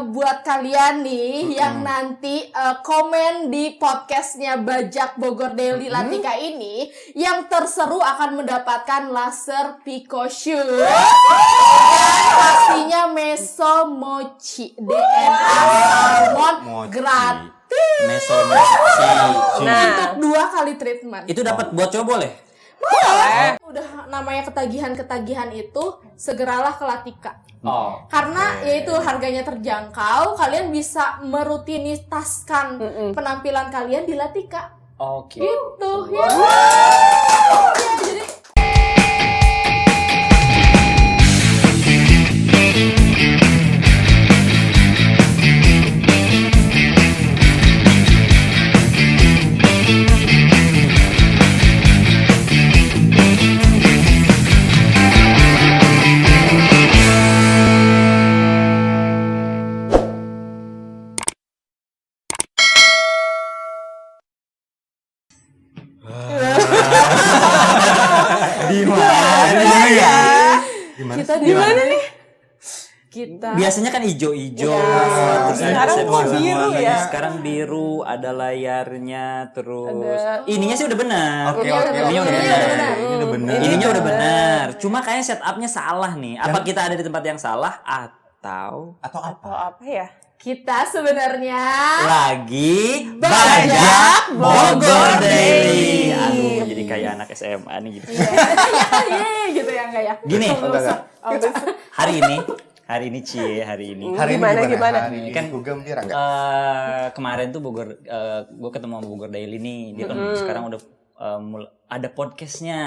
buat kalian nih yang nanti komen di podcastnya Bajak Bogor Daily Latika ini, yang terseru akan mendapatkan laser Pico Shoot dan pastinya Meso Mochi DNA Salmon gratis. Meso Mochi. Untuk 2 kali treatment. Itu dapat buat cowok boleh? Boleh. Udah namanya ketagihan itu segeralah ke Latika. Karena yaitu harganya terjangkau, kalian bisa merutinitaskan penampilan kalian di Latika. Gitu ya. Ya, jadi kita di mana nih? Kita biasanya kan ijo-ijo, terus sekarang kok biru ya? Sekarang biru, ada layarnya, terus Ada. ininya sih udah benar. Oke. Ininya udah benar. Ini udah bener. Ininya udah benar. Cuma kayaknya setupnya salah nih. Apa kita ada di tempat yang salah atau apa ya? kita sebenarnya lagi Bajak Bogor Daily. Aduh, jadi kayak anak SMA nih gitu. gitu ya enggak ya? Gini, Enggak. hari ini hari ini Hari ini Gimana? Hari ini Kan, gue gembira enggak? kemarin tuh gue ketemu sama Bogor Daily nih. Dia kan sekarang udah ada podcastnya.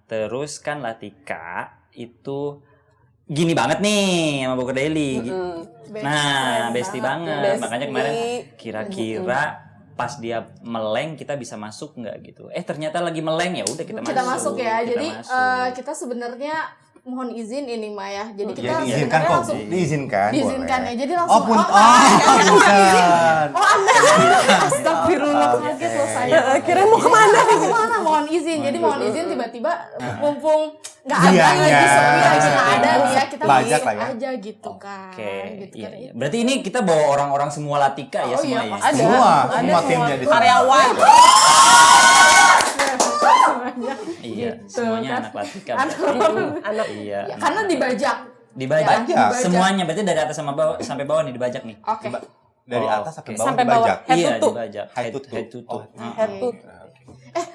Terus kan Latika itu gini banget nih sama Bogor Daily. Nah, bestie banget. Makanya kemarin kira-kira pas dia meleng kita bisa masuk nggak gitu? Ternyata lagi meleng, ya udah kita masuk. Ya. Kita Jadi masuk. kita sebenarnya mohon izin ini Mah ya. Jadi kita Ya diizinkan sebenarnya kok. langsung Diizinkan ya. boleh. Jadi langsung bukan. Anda. Astagfirullah, kaget loh saya. Kira mau kemana? Mohon izin. Jadi mohon izin tiba-tiba mumpung nggak Iya, ada lagi, sepi iya. lagi nggak ada dia, kita Bajak beli lah ya. aja gitu kan. Oke, Gitu iya, kan. iya. Berarti ini kita bawa orang-orang semua Latika ya, Oh iya, semua ya? pasti. Semua tim jadi karyawan. Iya, semuanya anak Latika. Anak. Anak Iya. Ya, karena dibajak. Dibajak. Dibajak. Semuanya berarti dari atas sampai bawah nih dibajak nih. Oke. dari atas sampai bawah Sampai bawah. dibajak. Head Iya, to toe. dibajak. Head to toe. Head to toe. Head to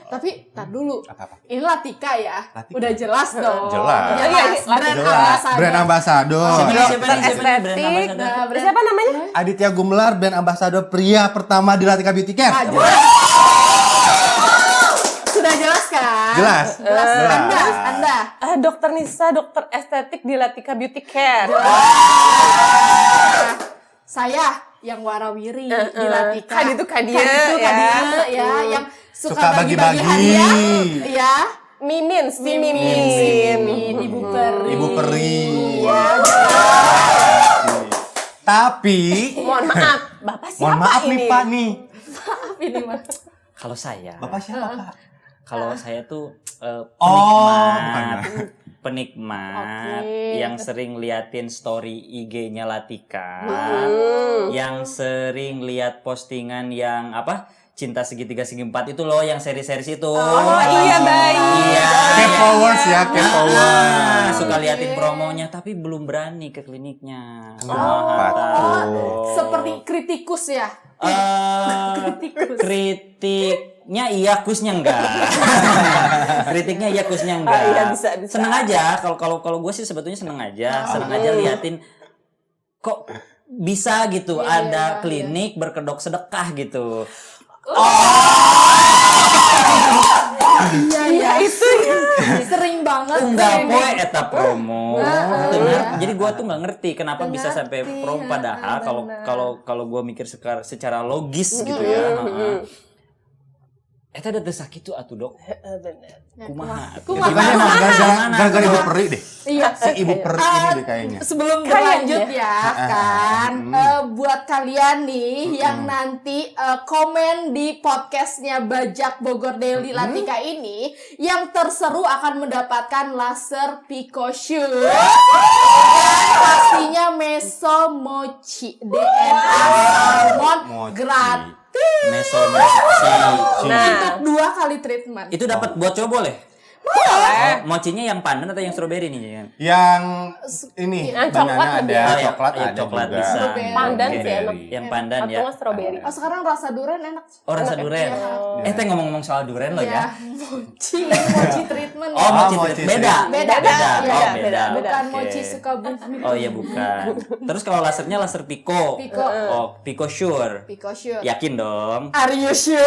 Tapi tar dulu. Apa? Ini Latika ya. Latika. Udah jelas dong. Jelas. Brand Jelas. ambassador. Brand ambassador. Siapa nih, brand estetik. ambassador? Nah, brand- Siapa namanya? Aditya Gumelar, brand ambassador pria pertama di Latika Beauty Care. Ah, jelas. Sudah jelas kan? Jelas. Anda. Dokter Nisa, dokter estetik di Latika Beauty Care. Saya yang warawiri di Latika. Kan itu Kadia, Kadia, ya, yang suka bagi-bagi hadiah. Ya. Mimin. Ibu Peri. Ibu Peri. Ya, Mohon maaf, Bapak siapa Mohon maaf ini? nih Pak nih. ini mah. Kalau saya, Bapak siapa Pak? kalau saya tuh bukan. penikmat Oke. yang sering liatin story IG-nya Latika, yang sering lihat postingan yang apa? Cinta segitiga segi empat itu loh, yang seri-seri itu. Oh iya, baik. Iya. K-Powers ya, K-Powers. Suka liatin promonya tapi belum berani ke kliniknya. Kenapa tuh? Seperti kritikus ya. Kritiknya iya, kusnya enggak. Kritiknya iya, kusnya enggak. Iya, bisa. Seneng aja kalau gue sih sebetulnya seneng aja. Seneng aja liatin kok bisa gitu ada klinik berkedok sedekah gitu. Iya itu ya. Sering banget. Enggak ini. poe eta promo. iya. Jadi gua tuh nggak ngerti kenapa bisa sampai promo, padahal kalau gua mikir secara logis gitu ya. Eta ada sakit tuh atuh, Dok. Benar. Kumaha? Kayaknya gara-gara Ibu Peri deh. Iya. Si Ibu Peri ini deh kayaknya. Sebelum berlanjut ya kan, buat kalian nih yang nanti komen di podcastnya Bajak Bogor Daily Latika ini, yang terseru akan mendapatkan laser Pico Shoot dan pastinya Mochi DNA Salmon Mochi. gratis Mesomochi. untuk 2 kali treatment. Itu dapat buat cowok boleh? Boleh. Mochinya yang pandan atau yang strawberry nih? Yang ini Yang coklat banana lebih. ada, Oh, yang- coklat yang ada coklat juga. bisa. Pandan Oke. sih enak. Yang pandan Atau ya. nggak strawberry. Oh, sekarang rasa durian enak. Oh, rasa durian. Iya. Teh ngomong-ngomong soal durian lo Ya, ya. mochi treatment. Oh, ya. mochi mochi treatment. Beda. Beda, Beda. beda. Oh, Beda, beda. beda. Bukan Oke. mochi Sukabumi. Oh iya bukan. Terus kalau lasernya laser Pico. Pico. Oh, Pico Sure. Pico sure. Yakin dong. Are you sure?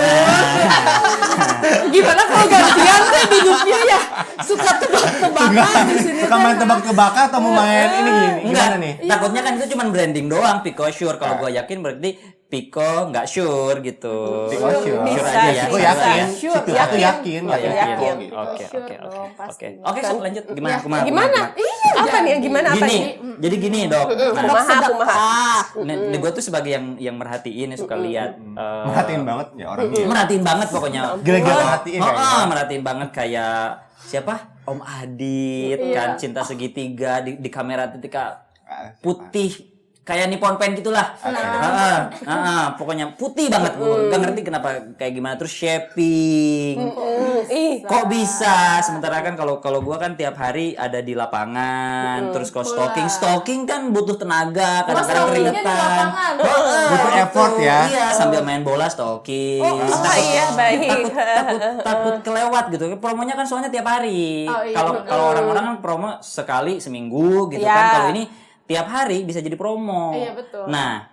Gimana kalau gantian teh duduknya ya? Suka tebak-tebakan di sini. Suka main tebak-tebakan atau mau main ini Enggak. gimana nih? Takutnya kan itu cuma branding doang Pico Sure. Kalau gua yakin berarti Pico nggak sure gitu. Pico sure. Sure Bisa, aja ya. Gue bisa. yakin, Sure. situ aku yakin, Oh, yakin. yakin. Gitu. Oke, Sure oke, dong, oke. pasti. Oke, sok lanjut. Gimana? Ya, Kumaha, Gimana? Iya, Apa nih? Gimana apa Gini, nih? jadi gini dok. Kumaha. Nih, gue tuh sebagai yang merhatiin, yang suka lihat. Merhatiin banget ya orangnya. Merhatiin banget pokoknya. Gila-gila merhatiin kayaknya. Merhatiin banget kayak siapa? Om Adit kan cinta segitiga di kamera ketika putih kayak Nippon Pen gitulah. Pokoknya putih banget. Gue gak ngerti kenapa kayak gimana terus shaping. Ih, Kok bisa? Sementara kan kalau gua kan tiap hari ada di lapangan, terus kalau stalking kan butuh tenaga, kadang-kadang stalkingnya di keringetan. lapangan. Butuh effort ya. Iya, sambil main bola stalking. oh iya baik. Takut kelewat gitu. Promonya kan soalnya tiap hari. Oh, iya, Kalau orang-orang kan promo sekali seminggu gitu Iya. kan. Kalau ini tiap hari bisa jadi promo. Iya, betul. Nah,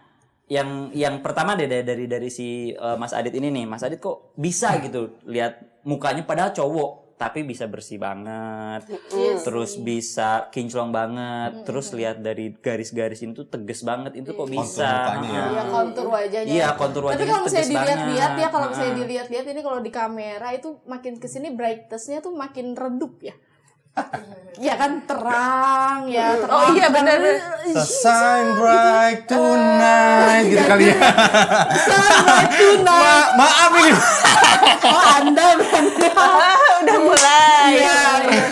yang pertama dari si Mas Adit ini nih. Mas Adit kok bisa gitu lihat mukanya padahal cowok tapi bisa bersih banget. Terus bisa kinclong banget. Terus lihat dari garis-garis itu tegas banget. Itu kok bisa? Kontur mukanya ya. Iya, kontur wajahnya. Iya, kontur Tapi wajahnya kalau misalnya tegas dilihat-lihat banget. ya, kalau misalnya dilihat-lihat ini kalau di kamera itu makin kesini brightness-nya tuh makin redup ya. Ya kan terang ya, terang. Oh iya benar. So shine bright tonight gitu kali ya. Sunlight tonight. Maaf ini. Oh, Anda berarti. Udah mulai. Iya,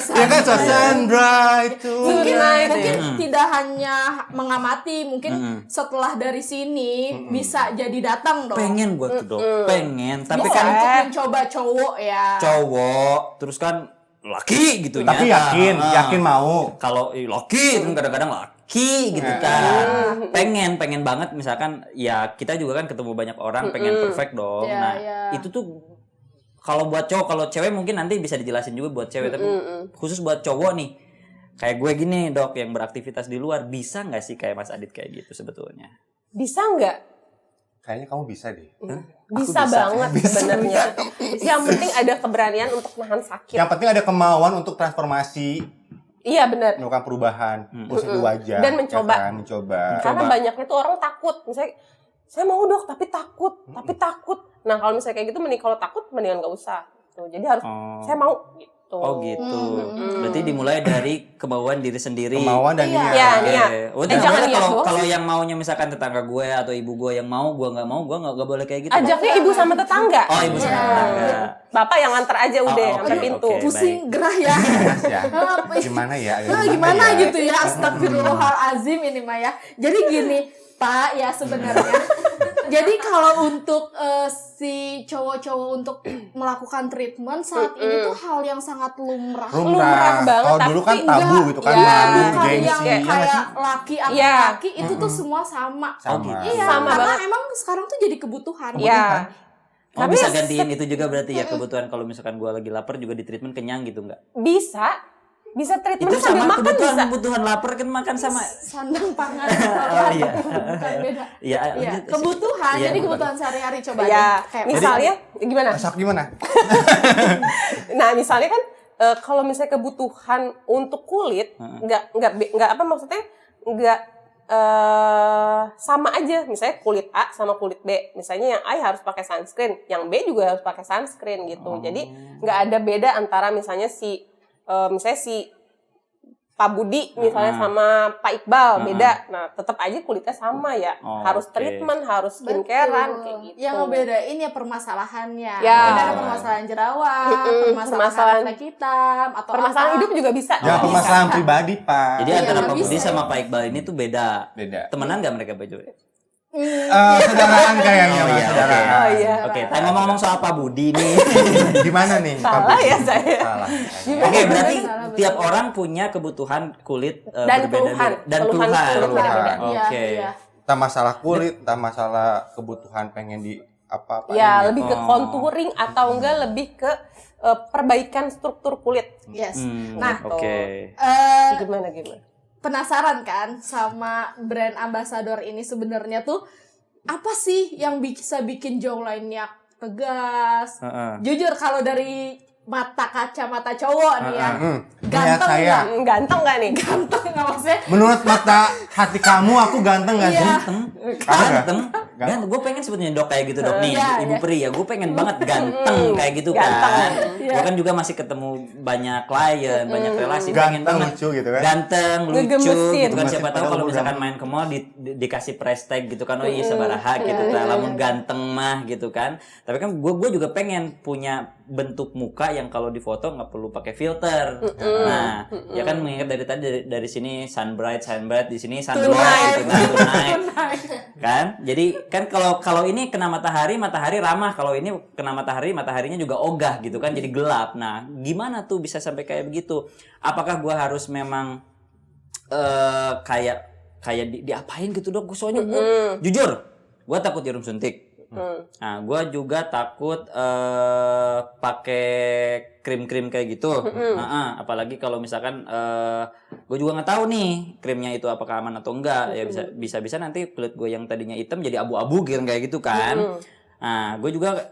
Ya kan so shine bright mungkin tonight. mungkin tidak hanya mengamati, mungkin setelah dari sini bisa jadi datang dong. Pengen gue tuh dok, pengen. Tapi Bisa kan untuk mencoba cowok ya. cowok, terus kan laki gitu Tapi nyata. yakin mau. Kalau laki kan kadang-kadang laki gitu kan. Pengen banget misalkan ya kita juga kan ketemu banyak orang pengen perfect dong. Iya, Nah, iya. itu tuh kalau buat cowok, kalau cewek mungkin nanti bisa dijelasin juga buat cewek tapi khusus buat cowok nih. Kayak gue gini, Dok, yang beraktivitas di luar bisa nggak sih kayak Mas Adit kayak gitu sebetulnya? Bisa nggak? Kayaknya kamu bisa deh. Bisa banget sebenarnya. Yang penting ada keberanian untuk nahan sakit. Yang penting ada kemauan untuk transformasi, Iya benar. melakukan perubahan, khususnya di wajah. Dan mencoba. ya kan? Mencoba. Karena banyaknya tuh orang takut. Misalnya, saya mau dok, tapi takut. Nah kalau misalnya kayak gitu, mending kalau takut, mendingan nggak usah. Tuh, jadi harus, saya mau gitu. Oh gitu. Berarti dimulai dari kemauan diri sendiri. Kemauan dan Iya. niat. Ya, Oke. niat. Oh, Jangan niat kalau doang kalau sih. yang maunya misalkan tetangga gue atau ibu gue yang mau, gue nggak boleh kayak gitu. Ajaknya ibu sama tetangga. Oh, ibu sama tetangga. Bapak yang nganter aja udah, Oh, sampai oke, pintu. oke. Pusing gerah ya. Ya. Apa ya? Gimana ya? Gimana gitu ya, astagfirullahalazim ini mah ya. Jadi gini Pak ya sebenarnya. Jadi kalau untuk si cowok-cowok untuk melakukan treatment saat ini tuh hal yang sangat lumrah. Lumrah banget, Kalau dulu kan tapi tabu Enggak, gitu kan, ya, malu, bukan gengsi. yang ya nggak kayak sih? laki atau Iya. laki itu tuh semua sama. Sama. Iya, Sama karena banget. emang sekarang tuh jadi kebutuhan. Iya. Oh, Tapi bisa ya gantiin itu juga berarti ya kebutuhan kalau misalkan gue lagi lapar juga di treatment kenyang gitu nggak? Bisa treatment Itu sambil sama makan bisa. kebutuhan lapar kan makan sama. Sandang pangan. Oh iya. Bukan beda. Iya, Iya, lanjut. kebutuhan. Iya, Jadi kebutuhan sehari-hari coba Ya, deh. Kayak misalnya gimana? Masak gimana? Nah, misalnya kan kalau misalnya kebutuhan untuk kulit nggak apa maksudnya nggak sama aja. Misalnya kulit A sama kulit B. Misalnya yang A harus pakai sunscreen, yang B juga harus pakai sunscreen gitu. Jadi nggak ada beda antara misalnya si Pak Budi misalnya sama Pak Iqbal beda. Nah, tetap aja kulitnya sama ya. Harus treatment, harus skincarean kayak gitu. Yang ngebedain ya permasalahannya. Ya. Mungkin ada permasalahan jerawat, permasalahan flek hitam, atau permasalahan hidup juga bisa. Ya permasalahan pribadi, Pak. Jadi Iya, antara Pak bisa. Budi sama Pak Iqbal ini tuh beda. Beda. Temenan nggak mereka baju? Saudaraan kayaknya, Oh Mas. iya, Saudaraan. oke. Oh iya. Oke, tadi ngomong-ngomong soal Pak Budi nih. Gimana nih? Pak Salah Budi? ya saya. Salah. Oke, berarti Salah, tiap orang punya kebutuhan kulit Dan keluhan. dan Keluhan keluhan. beda-beda. Oke. Iya. Entah masalah kulit, entah masalah kebutuhan pengen di apa-apa. Ya, ini. lebih ke contouring atau enggak lebih ke perbaikan struktur kulit. Yes. Nah, oke. Gimana? Penasaran kan sama brand ambassador ini sebenarnya tuh apa sih yang bisa bikin jawlinenya tegas? Jujur kalau dari kacamata cowok nih ya, ganteng saya. nggak? Ganteng nggak nih? Ganteng nggak maksudnya? Menurut mata hati kamu, aku ganteng gak sih? Iya. Ganteng. Ganteng. Gue pengen sebetulnya Dok kayak gitu Dok. Nih, Iya, Ibu iya. Pri ya, gue pengen banget ganteng kayak gitu Ganteng. kan. Iya. Gue kan juga masih ketemu banyak klien, banyak relasi. Pengen Ganteng, banget. lucu gitu kan? Ganteng, lucu Ngegemesin. gitu kan. Siapa tahu Padahal kalau umur misalkan berapa? main ke mall dikasih price tag gitu kan. Oh iya sabaraha gitu kan. Lamun ganteng mah gitu kan. Tapi kan gue juga pengen punya bentuk muka yang kalau difoto nggak perlu pakai filter. Nah, ya kan mengingat dari tadi dari sini sunbright di sini sunlight gitu kan, tonight. Kan? Jadi kan kalau ini kena matahari ramah, kalau ini kena mataharinya juga ogah gitu kan, jadi gelap. Nah, gimana tuh bisa sampai kayak begitu? Apakah gua harus memang kayak diapain gitu Dok? Soalnya gua jujur, gua takut jarum suntik. Nah, gue juga takut pakai krim-krim kayak gitu. Apalagi kalau misalkan gue juga nggak tahu nih krimnya itu apakah aman atau enggak. Ya bisa nanti kulit gue yang tadinya hitam jadi abu-abu kayak gitu kan. Nah, gue juga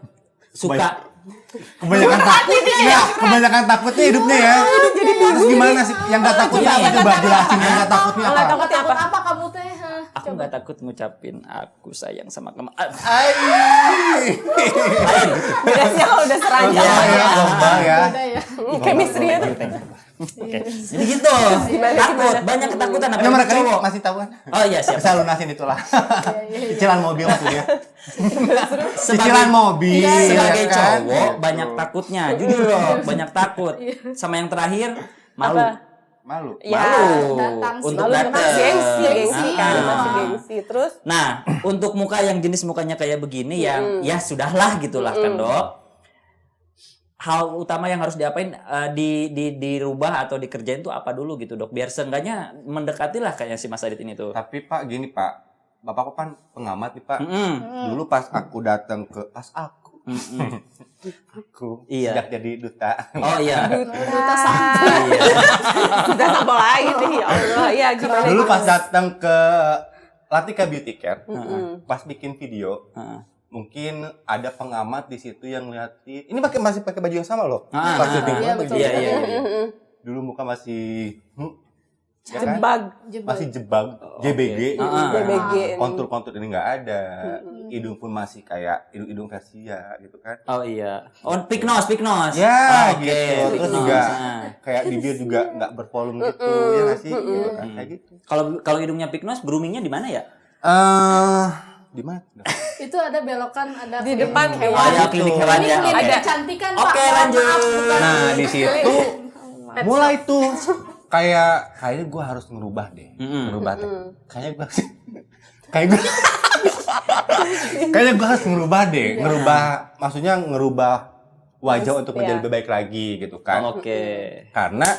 suka Kebanyakan takutnya hidupnya ya. Terus gimana sih? Yang gak takutnya apa? Coba jelasin yang gak takutnya apa? Takut Takut apa? apa kamu teh? aku nggak takut ngucapin aku sayang sama kamu. Beda sih kalau udah seranjang. Iya, iya, lomba ya. Beda ya. Chemistry-nya tuh. Oke. Jadi gitu. Takut, banyak ketakutan Ini apalagi mereka ini cowok. masih tahu kan? Oh iya, siap. Bisa lunasin itulah. Cicilan mobil maksudnya. Sebagai- Cicilan mobil. Sebagai ya kan? cowok banyak takutnya, jujur loh, banyak takut. Sama yang terakhir malu. Apa? Malu. Ya, datang sih. Untuk lalu datang. gengsi kan, Ah. masih gengsi. Terus Nah, untuk muka yang jenis mukanya kayak begini yang ya sudahlah gitulah kan, Dok. Hal utama yang harus diapain dirubah atau dikerjain tuh apa dulu gitu, Dok? Biar seenggaknya mendekatilah kayak si Mas Adit ini tuh. Tapi Pak, gini Pak. Bapakku kan pengamat nih Pak. Mm-mm. Dulu pas aku datang ke aku Iya. sudah jadi duta. Oh iya. Duta santai. Iya. udah apa lagi nih, ya Allah. Ya gimana? Dulu pas datang ke Latika Beauty Care, pas bikin video, Heeh. mungkin ada pengamat di situ yang ngeliatin. Ini masih pakai baju yang sama loh. Ah, Pas ah, syuting ah. kemarin Iya, pakai betul. baju yang Iya, sama. iya, Dulu muka masih ya kan? Jebag. Masih jebag, JBG. Ah, ah. JBG. Kontur-kontur ini nggak ada. Hidung pun masih kayak hidung Versia gitu kan. Oh iya. Oh, pick nose. Ya, Oke, gitu. pick Terus nose. juga Nah. kayak bibir juga nggak bervolume gitu, ya nggak sih? Gitu kan, kayak gitu. Kalau hidungnya pick nose, groomingnya di mana ya? Di mana? Itu ada belokan, ada Di depan Oh, hewan. ada klinik hewan Ini ya. klinik Oke. kecantikan, Pak. Oke, Mohon lanjut. maaf, bukan. Nah, di situ mulai tuh kayaknya gue harus ngerubah deh. Ngerubah deh. Kayaknya gue kayaknya gue harus ngerubah deh. Maksudnya ngerubah wajah untuk menjadi lebih baik lagi gitu kan. Oke. Karena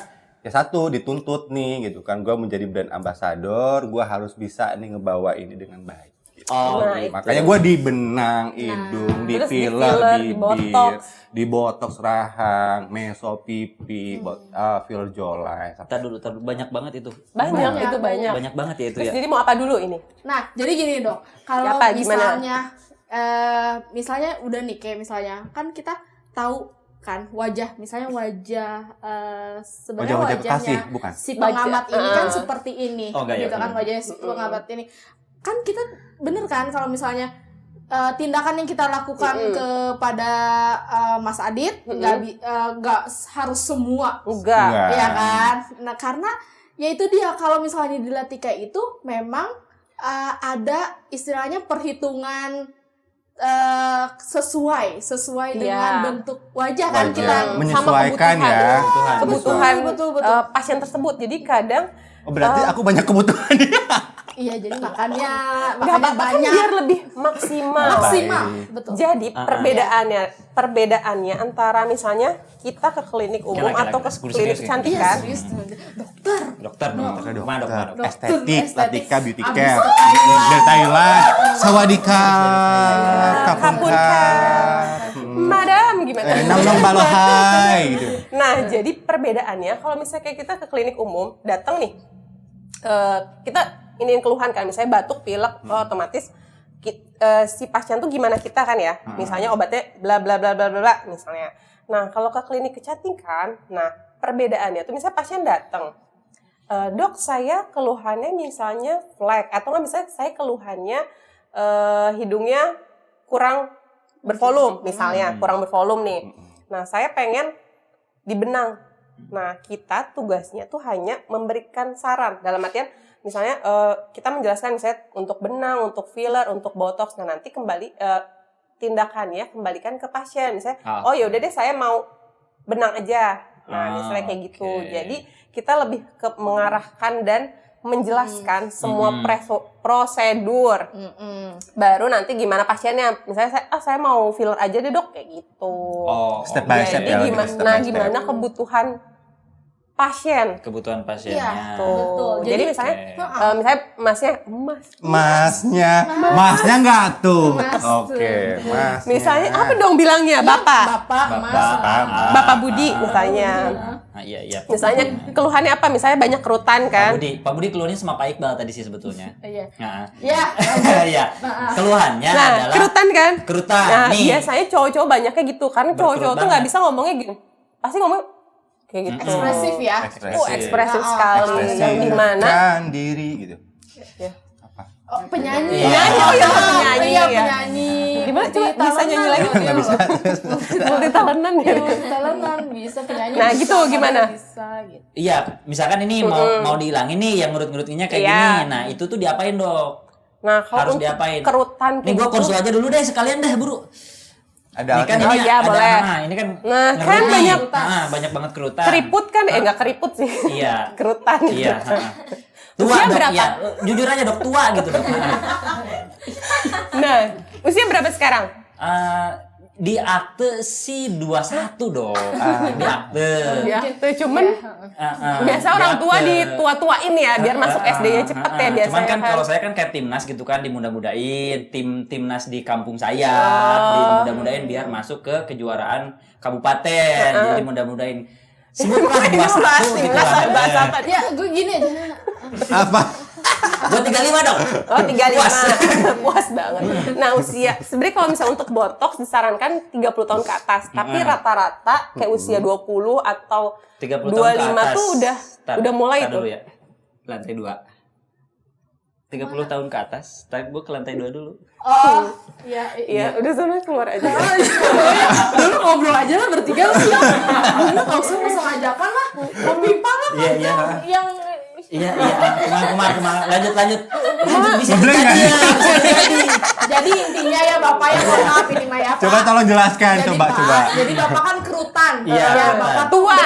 ya satu dituntut nih gitu kan, gue menjadi brand ambassador, gue harus bisa nih ngebawa ini dengan baik. Oh, Nah, gitu. Makanya gue di benang hidung, di Terus di filler, filler, di di bibir, botox. di botox rahang, meso pipi, filler jolai. Tar dulu. Banyak banget itu. Banyak, itu banyak. Banyak banget ya itu Terus ya. jadi mau apa dulu ini? Nah, jadi gini Dok, kalau Apa, gimana? misalnya udah nih kayak misalnya kan kita tahu kan misalnya wajah sebenarnya Wajah-wajah wajahnya kekasih, bukan? si pengamat ini kan Ah. seperti ini, Oh, enggak ya, gitu kan bener. wajahnya si pengamat ini kan kita bener kan kalau misalnya tindakan yang kita lakukan kepada Mas Adit nggak harus semua Enggak. Enggak. ya kan. Nah, karena Ya itu dia, kalau misalnya di Latika itu memang ada istilahnya perhitungan sesuai dengan bentuk wajah kan Wajah. kita menyesuaikan ya. kebutuhan betul. pasien tersebut. Jadi kadang Oh, berarti aku banyak kebutuhan. iya jadi makannya nggak apa-apa kan banyak biar lebih maksimal. betul. Jadi perbedaannya antara misalnya kita ke klinik umum Kira-kira, atau ke guru klinik serius, kecantikan. dokter Kemana dok? Estetik, Latika Beauty Abis Care. ke Thailand. Dari Thailand. Sawadika. Kapunka. Madam gimana? Namnong balohai gitu. Nah, jadi perbedaannya kalau misalnya kayak kita ke klinik umum, datang nih, kita iniin keluhan kan, misalnya batuk, pilek, otomatis si pasien tuh gimana kita kan ya, misalnya obatnya bla bla bla bla bla misalnya. Nah, kalau ke klinik kecantikan, nah perbedaannya tuh misalnya pasien datang, dok saya keluhannya misalnya flek, atau nggak misalnya saya keluhannya hidungnya kurang bervolume misalnya, kurang bervolume nih. Nah, saya pengen dibenang. Nah, kita tugasnya tuh hanya memberikan saran. Dalam artian, misalnya kita menjelaskan misalnya untuk benang, untuk filler, untuk botox. Nah, nanti kembali tindakannya kembalikan ke pasien. Misalnya, oh ya udah deh saya mau benang aja. Nah, misalnya kayak gitu. Jadi kita lebih ke mengarahkan dan menjelaskan semua prosedur. Baru nanti gimana pasiennya. Misalnya saya mau filler aja deh dok, kayak gitu. Step by step ya. Gimana kebutuhan pasien. Kebutuhan pasiennya. Iya, betul. Jadi misalnya Masnya nggak tuh. Mas. Oke, mas. misalnya apa dong bilangnya? Bapak Bapak Budi misalnya. Iya. Misalnya keluhannya apa? Misalnya banyak kerutan kan? Pak Budi keluhannya sama Pak Iqbal tadi sih sebetulnya. Iya. Iya. Iya. Keluhannya Nah, adalah kerutan kan? kerutan. Nah, Nih. biasanya cowok-cowok banyaknya gitu. Karena cowok-cowok tuh nggak banget. bisa ngomongnya gitu. Pasti ngomong kayak gitu. Ekspresif ya. Ekspresif sekali. Ekspresi Yang dimana? kan diri gitu. Oh, penyanyi. Iya. Penyanyi Iya, ya. penyanyi. Gimana coba bisa nyanyi lagi? Nggak bisa. Multi talentan ya. Talentan bisa penyanyi. Nah, bisa, gitu gimana? Bisa gitu. Iya, misalkan ini mau dihilangin nih yang ngurut-ngurutnya kayak Iya. gini. Nah, itu tuh diapain, Dok? Nah, kalau Harus untuk diapain? kerutan Nih gua konsul aja dulu deh sekalian dah, Buru. Ada Ini kan alatnya. ini iya, ada, boleh. ini kan Nah, ngerut kan nih. banyak banyak banget kerutan. keriput kan? Nggak keriput sih. Iya. Kerutan. Iya, tua, Usia Dok. berapa? Ya, jujur aja, Dok, tua gitu, Dok. Nah, usia berapa sekarang? Di akte sih 21, Dok. Di akte. Ya, tuh cuman biasa orang tua ditua-tuain ya biar masuk SD-nya cepet ya biasanya. Cuman kan kalau saya kan kayak timnas gitu kan, dimudah-mudahin timnas di kampung saya, dimudah-mudahin biar masuk ke kejuaraan kabupaten. Jadi mudah-mudahin sebutlah 21 gitu bahas lah. apa? Ya, gue gini aja. Apa? Gua 35, Dok. Oh, 35. Puas. Puas banget. Nah, usia sebenarnya kalau misalnya untuk botox disarankan 30 tahun ke atas, tapi rata-rata kayak usia 20 atau 30 tahun 25 ke atas. tuh udah mulai tuh. Dulu ya. Lantai 2. 30 tahun ke atas, tapi gua ke lantai 2 dulu. Oh, iya. Iya, udah sana keluar aja. Dulu ngobrol aja lah bertiga lah. Dulu nggak usah pasang ajakan lah. Mau pipa lah. Iya. Yang Iya. Kemar. Lanjut. Bisa Ngebleng nggak jadi. nih? jadi intinya ya Bapak ya, mohon maaf ini Maya Pak. Coba tolong jelaskan, Jadi, coba. Jadi Bapak kan kerutan. Iya, Ya, kerutan. Bapak Tua.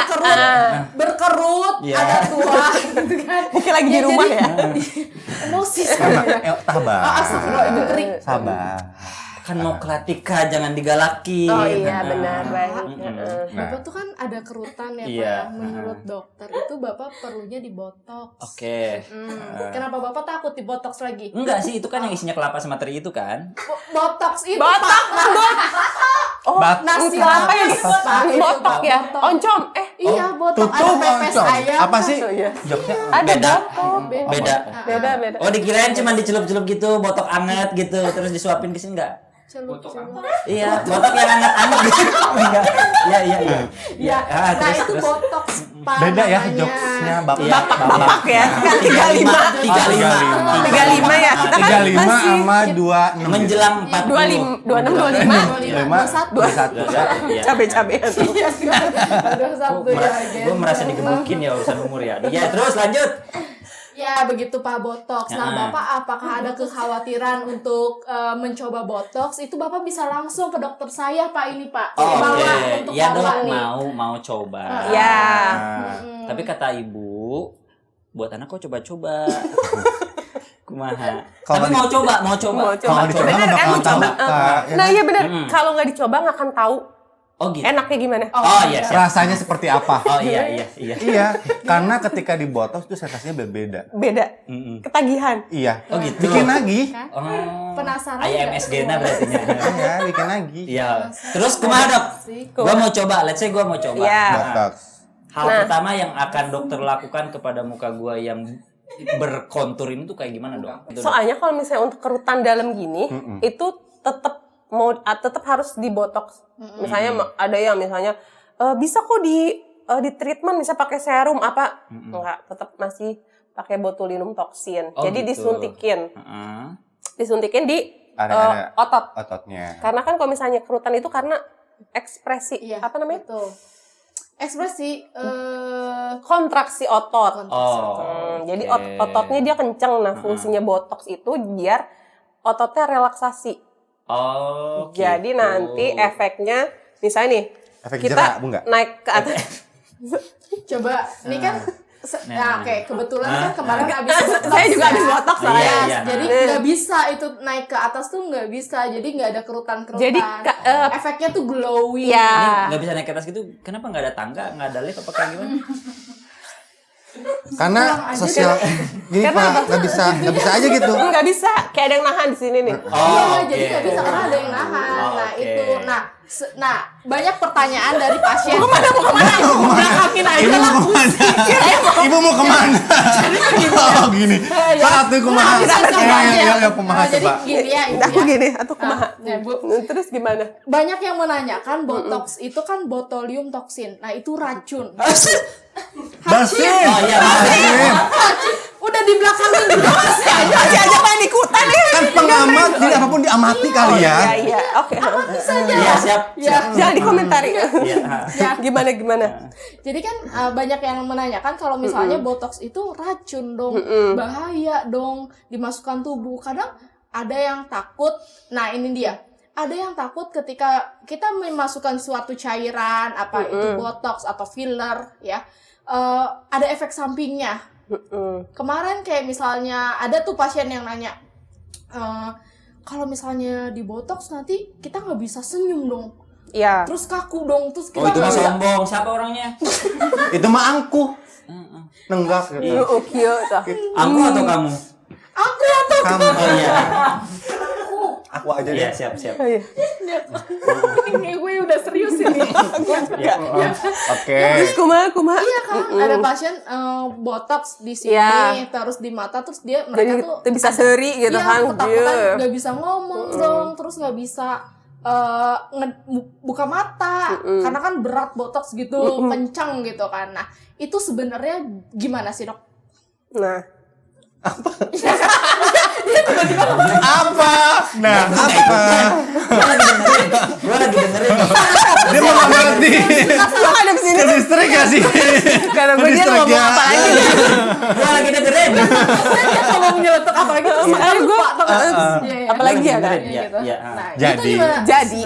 berkerut, Iya. ada tua gitu kan. Mungkin lagi di rumah ya. Emosi sebenarnya. Sabar. Astagfirullah, itu kering. Sabar. Kan mau ke Latika, jangan digalakin. Oh iya, benar baik. Bapak tuh kan ada kerutan ya Pak. Iya. Ya. Menurut dokter itu Bapak perlunya dibotox. Oke. Kenapa Bapak takut dibotox lagi? Enggak sih, itu kan yang isinya kelapa sama teri itu kan. Botox itu Botok, Pak. Oh, nasi kelapa yang Pak, itu, botok Pak, ya. botok. Oncom. Iya, botox ada Tutup pepes oncom. ayam. Apa sih? Iya. Joknya? Ada Beda. botok. Beda. Beda. Oh, dikirain cuma dicelup-celup gitu, botok anget gitu, terus disuapin ke sini enggak? Celup. Iya, botok yang anget-anget gitu. Enggak. Iya. Ya, nah terus, itu terus. botox Pak. Beda ya namanya. jokesnya Iya. Bapak ya. Kan 35. 35. 35 ya. Kita kan 35 masih sama 26. Menjelang 40. 25, 25, 21 Ya, iya. cabe-cabean. Iya, 21 ya, Gue merasa digebukin ya urusan umur ya. Ya terus lanjut. Ya begitu Pak Botox. Nah Ya. Bapak apakah ada kekhawatiran untuk mencoba Botox? Itu Bapak bisa langsung ke dokter saya Pak ini Pak. Oh, Bawa oke. untuk Ya Bapak dok nih. mau coba. Ya. Nah, tapi kata ibu, buat anak kok coba-coba. Kumaha. Kalau Tapi mau coba. Mau coba. Kalau dicoba Bener nggak kan, bakal mau coba. tahu, Kak. Ya Nah kan? iya bener, kalau nggak dicoba nggak akan tahu Oh gitu. enaknya gimana. Oh iya siap. Rasanya seperti apa? Oh iya. Iya, karena ketika di botox tuh sensasinya berbeda. Beda, Mm-mm. ketagihan. Iya. Oh gitu. Bikin lagi. Oh. Penasaran IMSG nggak? na berarti. Iya, bikin lagi. Iya. Terus kumaha dok? Sih. Gua mau coba. Let's say gua mau coba. Iya. Nah, Botox. hal pertama yang akan dokter lakukan kepada muka gua yang berkontur ini tuh kayak gimana dok? Itu, Dok. Soalnya kalau misalnya untuk kerutan dalam gini, itu tetap harus dibotox. Misalnya ada yang misalnya bisa kok di treatment bisa pakai serum apa? Enggak, tetap masih pakai botulinum toksin. Oh, Jadi gitu. disuntikin. Heeh. Disuntikin di Ada otot. ototnya. Karena kan kalau misalnya kerutan itu karena ekspresi Iya. apa namanya? Betul. Ekspresi Kontraksi otot. Oh. Jadi oke. ototnya dia kenceng. Nah, fungsinya botox itu biar ototnya relaksasi. Oh. Jadi gitu. nanti efeknya misalnya nih Efek kita jerak, Bu, nggak? naik ke atas. coba ini kan Nah. oke, kebetulan kan kemarin habis Saya juga habis botox Iya, soalnya. iya. Jadi nggak bisa itu naik ke atas tuh nggak bisa. Jadi nggak ada kerutan-kerutan. Jadi efeknya tuh glowing. Ini ya. nggak bisa naik ke atas gitu. Kenapa nggak ada tangga, nggak ada lift apa kayak gimana? Karena sosial gini Karena Pak, nggak bisa aja gitu. Nggak bisa, kayak ada yang nahan di sini nih. Oh, Iya, oke. jadi nggak bisa karena ada yang nahan. Oh, Nah oke. itu, nah banyak pertanyaan dari pasien. Mau kemana? Belakangin aja Ibu lah. mau kemana? Ibu mau kemana? Oh gini. Saat itu kumaha. Ya kumaha Jadi coba. gini ya, Aku gini, atau kumaha? Ya, Bu. Terus gimana? Banyak yang menanyakan botox itu kan botulium toksin. Nah itu racun. Basin. Oh iya. Udah di belakangin juga masih aja. Masih aja pengen ikutan ya. Kan pengamat, jadi apapun diamati kali ya. Iya, iya. Oke. Iya siap. Ya. Jangan dikomentari. Iya. Ya. Gimana? Jadi kan banyak yang menanyakan kalau misalnya botox itu racun dong, bahaya dong dimasukkan tubuh. Kadang ada yang takut. Nah ini dia. Ada yang takut ketika kita memasukkan suatu cairan, apa itu botox atau filler, ya, ada efek sampingnya. Kemarin kayak misalnya ada tuh pasien yang nanya, kalau misalnya di botox nanti kita nggak bisa senyum dong, Iya. terus kaku dong, terus Oh kita itu mah nggak bisa. sombong. Siapa orangnya? Itu mah angkuh. Nenggak gitu. Oke, tuh. Aku atau kamu? Aku atau Kamu. Oh iya. Aku aja Iya deh. siap. ini gue udah serius ini. Iya. Oke. Terus kumaha? Iya kan, ada pasien botox di sini, Iya. terus di mata, terus dia Jadi mereka tuh bisa seri gitu iya, kan. ketakutan Iya. nggak bisa ngomong dong, terus nggak bisa buka mata karena kan berat botox gitu, kencang gitu kan. Nah itu sebenarnya gimana sih dok? Nah, Apa? Nah, apa? Gue lagi dengerin. Dia mau ngerti. lu ada di sini Ke distrik gak sih? karena gue dia ngomong apa lagi? Gue lagi dengerin. Dia kalau mau nyeletuk apa lagi terus Makanya saya gue lupa, tau nggak? Iya, iya. apalagi ya kan? dengerin. Iya, Iya, gitu. iya. Nah, Jadi. itu gimana? Jadi.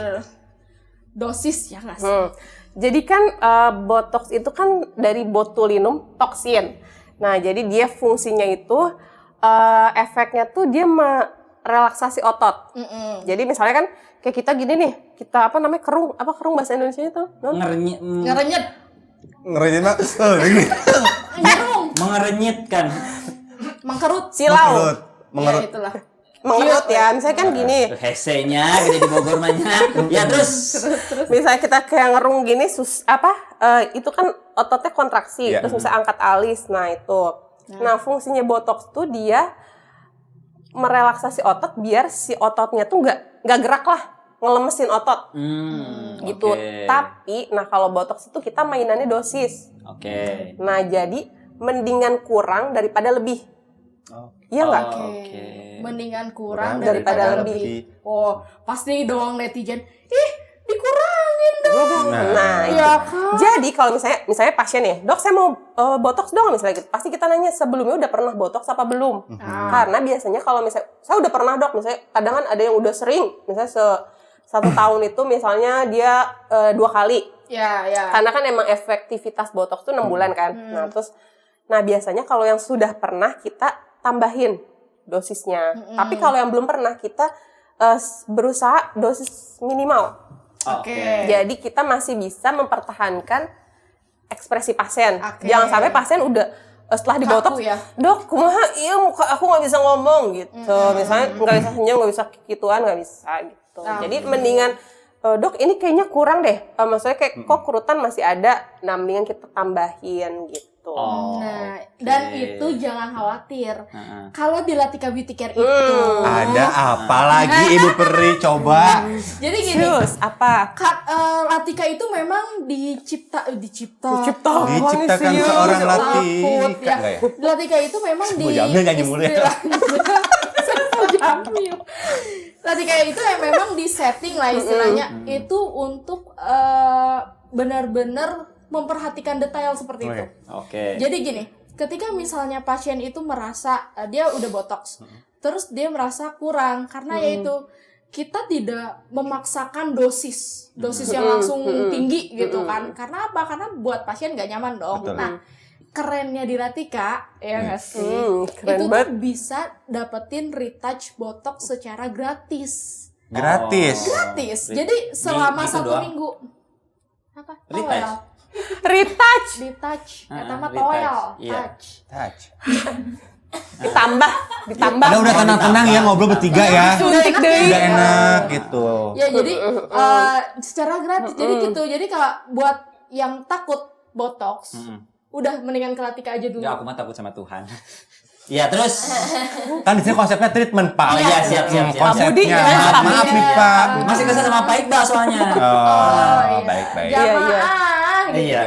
Dosis ya nggak sih? Jadi kan botox itu kan dari botulinum toksin. Nah, jadi dia fungsinya itu efeknya tuh dia merelaksasi otot. Jadi misalnya kan kayak kita gini nih, kita apa namanya kerung bahasa Indonesia itu? Ngerenyit. Ngerenyet, Ngeriin mak. Gini. nyerung, Mengerenyitkan. mengkerut, Silau. Mengerut. Ya, itulah. Mengerut ya, misalnya kan gini. Hesenya gede di Bogor banyak. Ya terus. Misalnya kita kayak ngerung gini, itu kan ototnya kontraksi, Iya. terus bisa angkat alis, nah itu. Nah fungsinya botox tuh dia merelaksasi otot biar si ototnya tuh nggak gerak lah, ngelemesin otot gitu. Oke. Tapi, nah kalau botox itu kita mainannya dosis. Oke. Nah jadi mendingan kurang daripada lebih. Iya nggak? Oke. Mendingan kurang daripada lebih. Oh, pasti dong netizen. Ih, dikurangin dong. Nah, Iya kan? jadi kalau misalnya pasien ya, dok saya mau botox dong misalnya gitu. Pasti kita nanya sebelumnya udah pernah botox apa belum? Karena biasanya kalau misalnya saya udah pernah dok, misalnya kadang kan ada yang udah sering, misalnya satu tahun itu misalnya dia 2 kali. Ya. Karena kan emang efektivitas botox tuh 6 bulan kan. Nah biasanya kalau yang sudah pernah kita tambahin dosisnya. Tapi kalau yang belum pernah kita berusaha dosis minimal. Oke. Jadi kita masih bisa mempertahankan ekspresi pasien. Oke. Jangan sampai pasien udah setelah dibotox, Kaku ya? dok, kumaha iya muka aku nggak bisa ngomong gitu. Misalnya nggak bisa senyum, nggak bisa gituan, nggak bisa gitu. Jadi mendingan dok ini kayaknya kurang deh. Maksudnya kayak kok kerutan masih ada. Nah mendingan kita tambahin gitu. Nah, dan itu jangan khawatir. Kalau di Latika Beauty Care itu Ada apa lagi Ibu Peri? Coba. jadi gini, Terus apa? Latika itu memang diciptakan Diciptakan seorang takut, Latika. ya. Enggak ya? Latika itu memang Semua Jamil nyanyi mulu ya. Semua Jamil. Latika itu yang memang disetting lah istilahnya itu untuk benar-benar memperhatikan detail seperti itu. Oke. Jadi gini, ketika misalnya pasien itu merasa dia udah botox, terus dia merasa kurang karena yaitu kita tidak memaksakan dosis yang langsung tinggi gitu kan. Karena apa? Karena buat pasien nggak nyaman dong. Betul. Nah, kerennya di Latika ya nggak sih? Keren Itu banget. tuh bisa dapetin retouch botox secara gratis. Gratis. Gratis. Jadi selama gitu 1 doang? minggu. Apa? Retouch? Toel. Retouch, Retouch. Eta mah retouch. toel. Iya. Touch. Touch. ditambah. Udah tenang-tenang ya ngobrol bertiga ya. Suntik deh. Udah enak gitu. Ya jadi secara gratis. Jadi gitu. Jadi kalau buat yang takut botox, udah mendingan ke Latika aja dulu. Ya aku mah takut sama Tuhan. Ya terus. Kan di sini konsepnya treatment, Pak. Oh iya, siap. Budi, Konsepnya. gimana, Pak Maaf Budi? nih, Pak. Masih kesel sama Pak Iqbal soalnya. Oh, baik-baik. Jamaah gitu. Iya.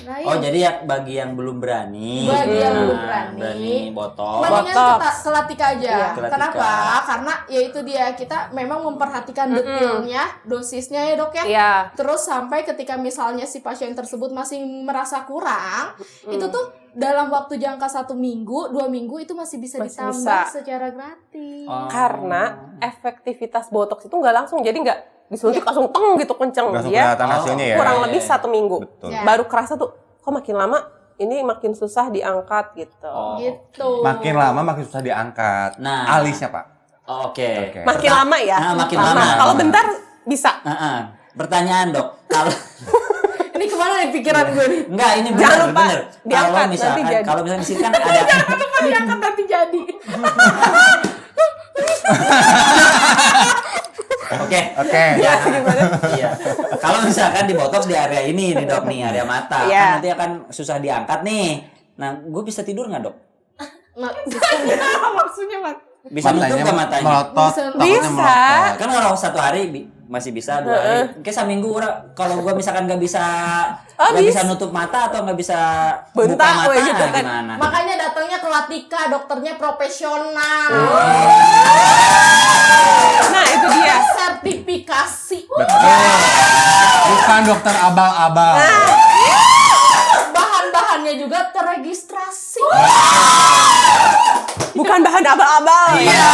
Nah, Oh iya. jadi ya bagi yang belum berani. Bagi yang belum Nah, berani. botox. Mendingan Botox. ke Latika aja. Iya. Ke Latika. Kenapa? Karena ya itu dia, kita memang memperhatikan detailnya, dosisnya ya dok ya. Iya. Terus sampai ketika misalnya si pasien tersebut masih merasa kurang, itu tuh dalam waktu jangka 1 minggu, 2 minggu itu masih bisa Masih ditambah bisa. secara gratis. Karena efektivitas botox itu nggak langsung, jadi nggak disuntik langsung teng gitu kenceng. Langsung Dia kelihatan hasilnya ya. kurang lebih 1 minggu. Betul. Ya. Baru kerasa tuh, kok makin lama ini makin susah diangkat gitu. Gitu. Makin lama makin susah diangkat. Nah. Alisnya, Pak. Oh, Oke. Oke. Makin lama ya. Nah, makin lama. Kalau bentar bisa. Pertanyaan dok, kalau Ini kemana nih pikiran gue nih? enggak ini Jangan lupa bener. diangkat, Kalau misalkan nanti jadi. kalau misalkan di sini kan ada Apa diangkat nanti jadi? Oke. Oke. Iya. Kalau misalkan di botox di area ini nih dok nih area mata, Iya. kan nanti akan susah diangkat nih. Nah, gue bisa tidur nggak dok? Maksudnya Mat? Bisa nutup Matanya nggak matanya? melotot, Bisa. takutnya Bisa. melotot. Kan kalau 1 hari masih bisa, 2 hari. Kayak seminggu kalau gue misalkan nggak bisa bisa. nutup mata atau nggak bisa Bentak, buka mata, weh, gitu kan. gimana? Makanya datangnya ke Latika, dokternya profesional. Nah itu dia. Sertifikasi. Betul. Bukan dokter abal-abal. Bahan-bahannya juga terregistrasi. Bukan bahan abal-abal. Iya.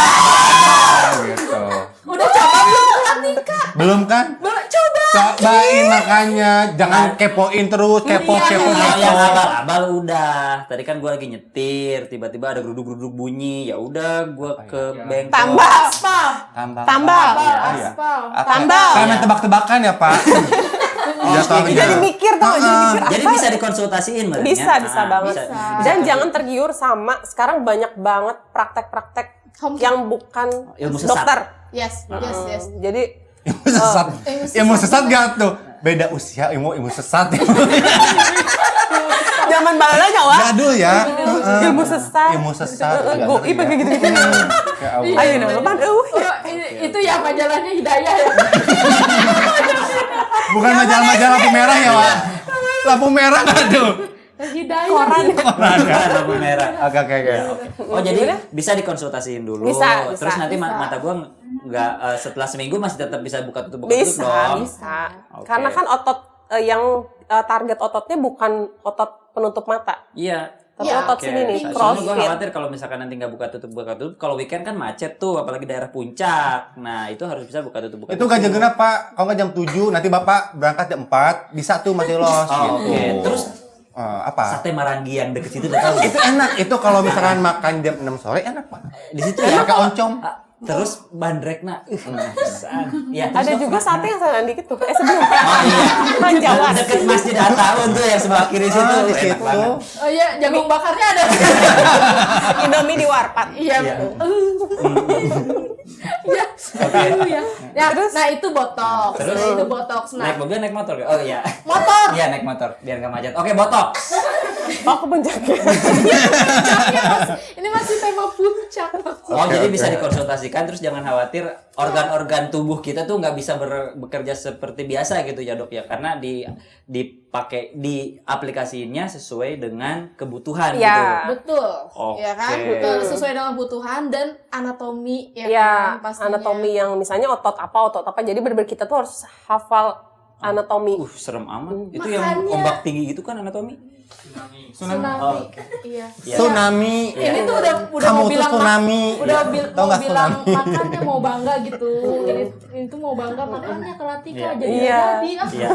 Gitu. Udah coba belum ke Latika? Belum kan? Belum coba. Cobain makanya, jangan kepoin terus, kepo. Kalau yang abal-abal udah. Tadi kan gue lagi nyetir, tiba-tiba ada geruduk-geruduk bunyi. Ya udah, gue ke bengkel. Tambah. Aspal. Tambal. Aspal. Tambal. Karena tebak-tebakan ya, Pak. Jatuhnya. Jadi mikir tuh, jadi mikir Jadi apa? bisa dikonsultasiin berarti. Bisa banget. Bisa. Dan jangan tergiur sama sekarang banyak banget praktek-praktek Home yang bukan Ilmu sesat. dokter. Yes. Jadi Ilmu sesat. Ilmu sesat gak tuh? Beda usia, ilmu sesat. zaman bala Jawa. Jadul ya. Ilmu sesat. Ilmu sesat. Goib kayak gitu-gitu. Ya Allah. Ayo nah, lepas Itu ya majalahnya Hidayah ya. Bukan majalah-majalah lampu merah ya, Pak. Lampu merah nggak tuh? Hidayah. Koran. Lampu merah. Oke. Oh jadi bisa dikonsultasiin dulu. Bisa. Terus nanti bisa. mata gue nggak setelah seminggu masih tetap bisa buka tutup dong. Bisa. Oke. Karena kan otot yang target ototnya bukan otot penutup mata. Iya. Tapi Ya, otot sini nih, Soalnya gue crossfit. khawatir kalau misalkan nanti nggak buka tutup. Kalau weekend kan macet tuh, apalagi daerah puncak. Nah itu harus bisa buka tutup. Itu kan jam genap, Pak. Kalau nggak jam 7, nanti Bapak berangkat jam 4, bisa tuh masih los gitu. Oke. Terus apa? sate Marangi yang deket situ udah tahu. Itu enak. Itu kalau misalkan makan jam 6 sore enak, Pak. Di situ ya. Pakai oncom. Terus bandrekna. Ya, Ada terus juga sate yang sana dikit tuh. Sebelum Oh iya. Manjawan. Deket Masjid Attaun tuh yang sebelah kiri situ. Di Enak situ. banget. Oh iya, jagung bakarnya ada. Indomie di warpat. Iya. Iya. Iya. Iya. Ya, nah itu botox. Terus? Nah, itu botox. Nah, Naik mobil naik motor gak? Oh iya. motor. Iya naik motor biar gak macet. Oke botox. Oh, ke puncaknya. Ini masih tema puncak. Oh jadi Oke. bisa dikonsultasikan terus jangan khawatir organ-organ tubuh kita tuh nggak bisa bekerja seperti biasa gitu ya dok ya karena dipakai di aplikasinya sesuai dengan kebutuhan gitu. Ya. Betul. Oke. Ya kan? Betul, sesuai dengan kebutuhan dan anatomi ya, Ya, kan pastinya. anatomi yang misalnya otot apa. Jadi benar-benar kita tuh harus hafal anatomi. Serem amat. Itu yang Makanya. ombak tinggi itu kan anatomi. Tsunami. Oh, oke. Iya. Iya. Tsunami. Ini tuh udah Kamu mau tuh bilang tsunami. udah Tahu mau nggak bilang tsunami? makannya mau bangga gitu. Ini tuh mau bangga makannya Kelatika Iya. jadi Iya. jadi. Iya.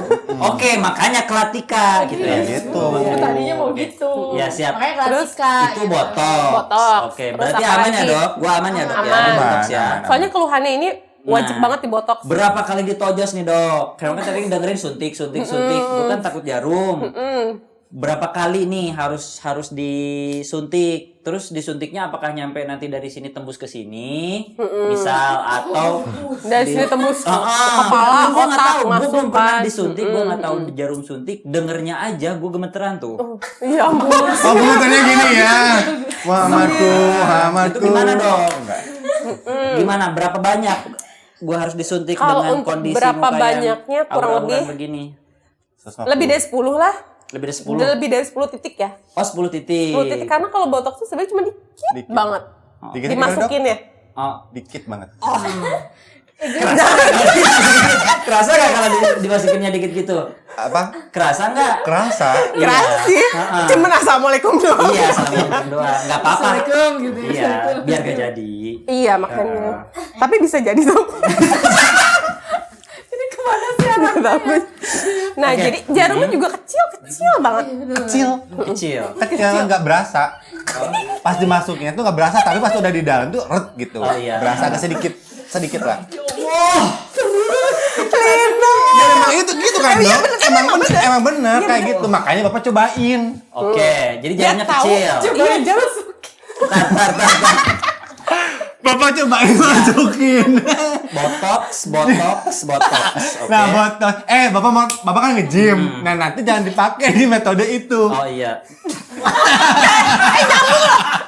Oke makanya Kelatika gitu ya. Gitu. Tadinya mau gitu. Iya, siap. Makanya Terus Kelatika. Itu gitu. botox. Botox. Oke, Terus berarti apa aman ya, lagi? Dok? Gua aman ya, Dok ya? Aman. Botox ya. Aman. Soalnya keluhannya ini wajib Nah. banget di botox. Berapa kali ditojos nih, Dok? Karena kan tadi dengerin suntik. Gua kan takut jarum. Berapa kali nih harus disuntik? Terus disuntiknya apakah nyampe nanti dari sini tembus ke sini? Misal atau Dari sini tembus ke gua kepala, nggak otak, tahu. Gua masuk belum pernah kan. disuntik, gua nggak tahu di jarum suntik. Dengernya aja gua gemeteran tuh. Iya, ampun. Oh, pengutannya gini ya. Muhammadku. Itu gimana, Dok? Enggak. Gimana? Berapa banyak gua harus disuntik Kalau dengan untuk kondisi berapa muka banyaknya, yang kurang aura-aura lebih? begini? 150. Lebih dari 10 lah. Lebih dari 10. Lebih dari 10 titik ya. Oh, 10 titik. 10 titik karena kalau botox tuh sebenarnya cuma dikit Dikit. banget. Dikit Dimasukin ya. Oh. Dikit banget. Kerasa nggak kalau dimasukinnya dikit gitu? Apa? Kerasa nggak? Kerasa. Keras sih. Ha-ha. Cuman assalamualaikum doang. Iya, assalamualaikum doang. Nggak apa-apa. Assalamualaikum gitu. Iya, biar gak jadi. Iya makanya. Tapi bisa jadi tuh. Ini kemana sih anak? Bagus. Nah, Oke. jadi jarumnya juga kecil banget. Kecil. Kecil. Kecil nggak berasa. Pas dimasukinnya tuh nggak berasa, tapi pas udah di dalam tuh ret gitu. Oh, iya. Berasa agak sedikit lah. Lena. Ya emang itu gitu kan, Dok? Emang bener kayak gitu. Makanya Bapak cobain. Oke, jadi jalannya tahu. kecil. Coba aja lu. Tar. Bapak cobain masukin. Botox. Oke. Nah, Bapak kan nge-gym. Nah, nanti jangan dipakai di metode itu. Oh iya.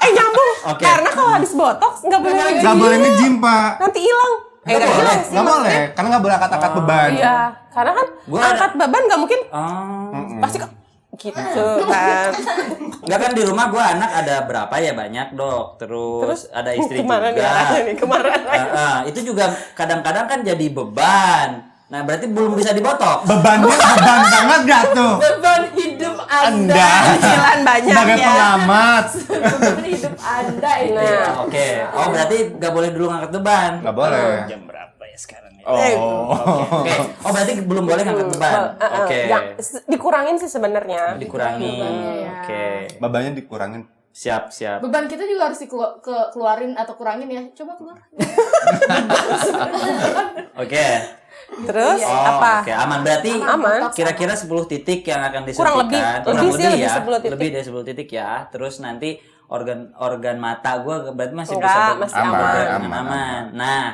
Nyambung. Oke. Karena kalau habis botox nggak boleh lagi. Nggak boleh nge-gym, Pak. Nanti hilang. Nggak Nggak boleh. hilang sih. Nggak boleh, karena nggak boleh angkat-angkat beban. Iya, karena kan Gua angkat beban nggak mungkin Oh. pasti kok gitu kan. Enggak kan di rumah gua anak ada berapa ya banyak, Dok. Terus ada istri kemana nih juga. arahnya nih kemana? Itu juga kadang-kadang kan jadi beban. Nah, berarti belum bisa dibotok. Beban banget gak tuh? Beban hidup Anda. Anda Cicilan banyak sebagai ya. pengamat. Beban hidup Anda itu. Nah. Oke. Oh, berarti nggak boleh dulu ngangkat beban. Nggak boleh. Jam berapa ya sekarang ya? Oh. Oke. Oh, berarti belum boleh ngangkat beban. Oke. Ya, dikurangin sih sebenarnya. Dikurangi. Bebannya, ya. Oke. Bebannya dikurangin. Siap. Beban kita juga harus keluarin atau kurangin ya. Coba keluar. Oke. Terus Iya. Oh, apa? Oke, aman. Berarti Aman. kira-kira 10 titik yang akan disuntikan. Kurang lebih. Lebih sih, lebih ya. 10 titik. Lebih dari 10 titik ya. Terus nanti organ mata gua berarti masih Enggak, bisa masih bergerak aman. dengan aman. Nah,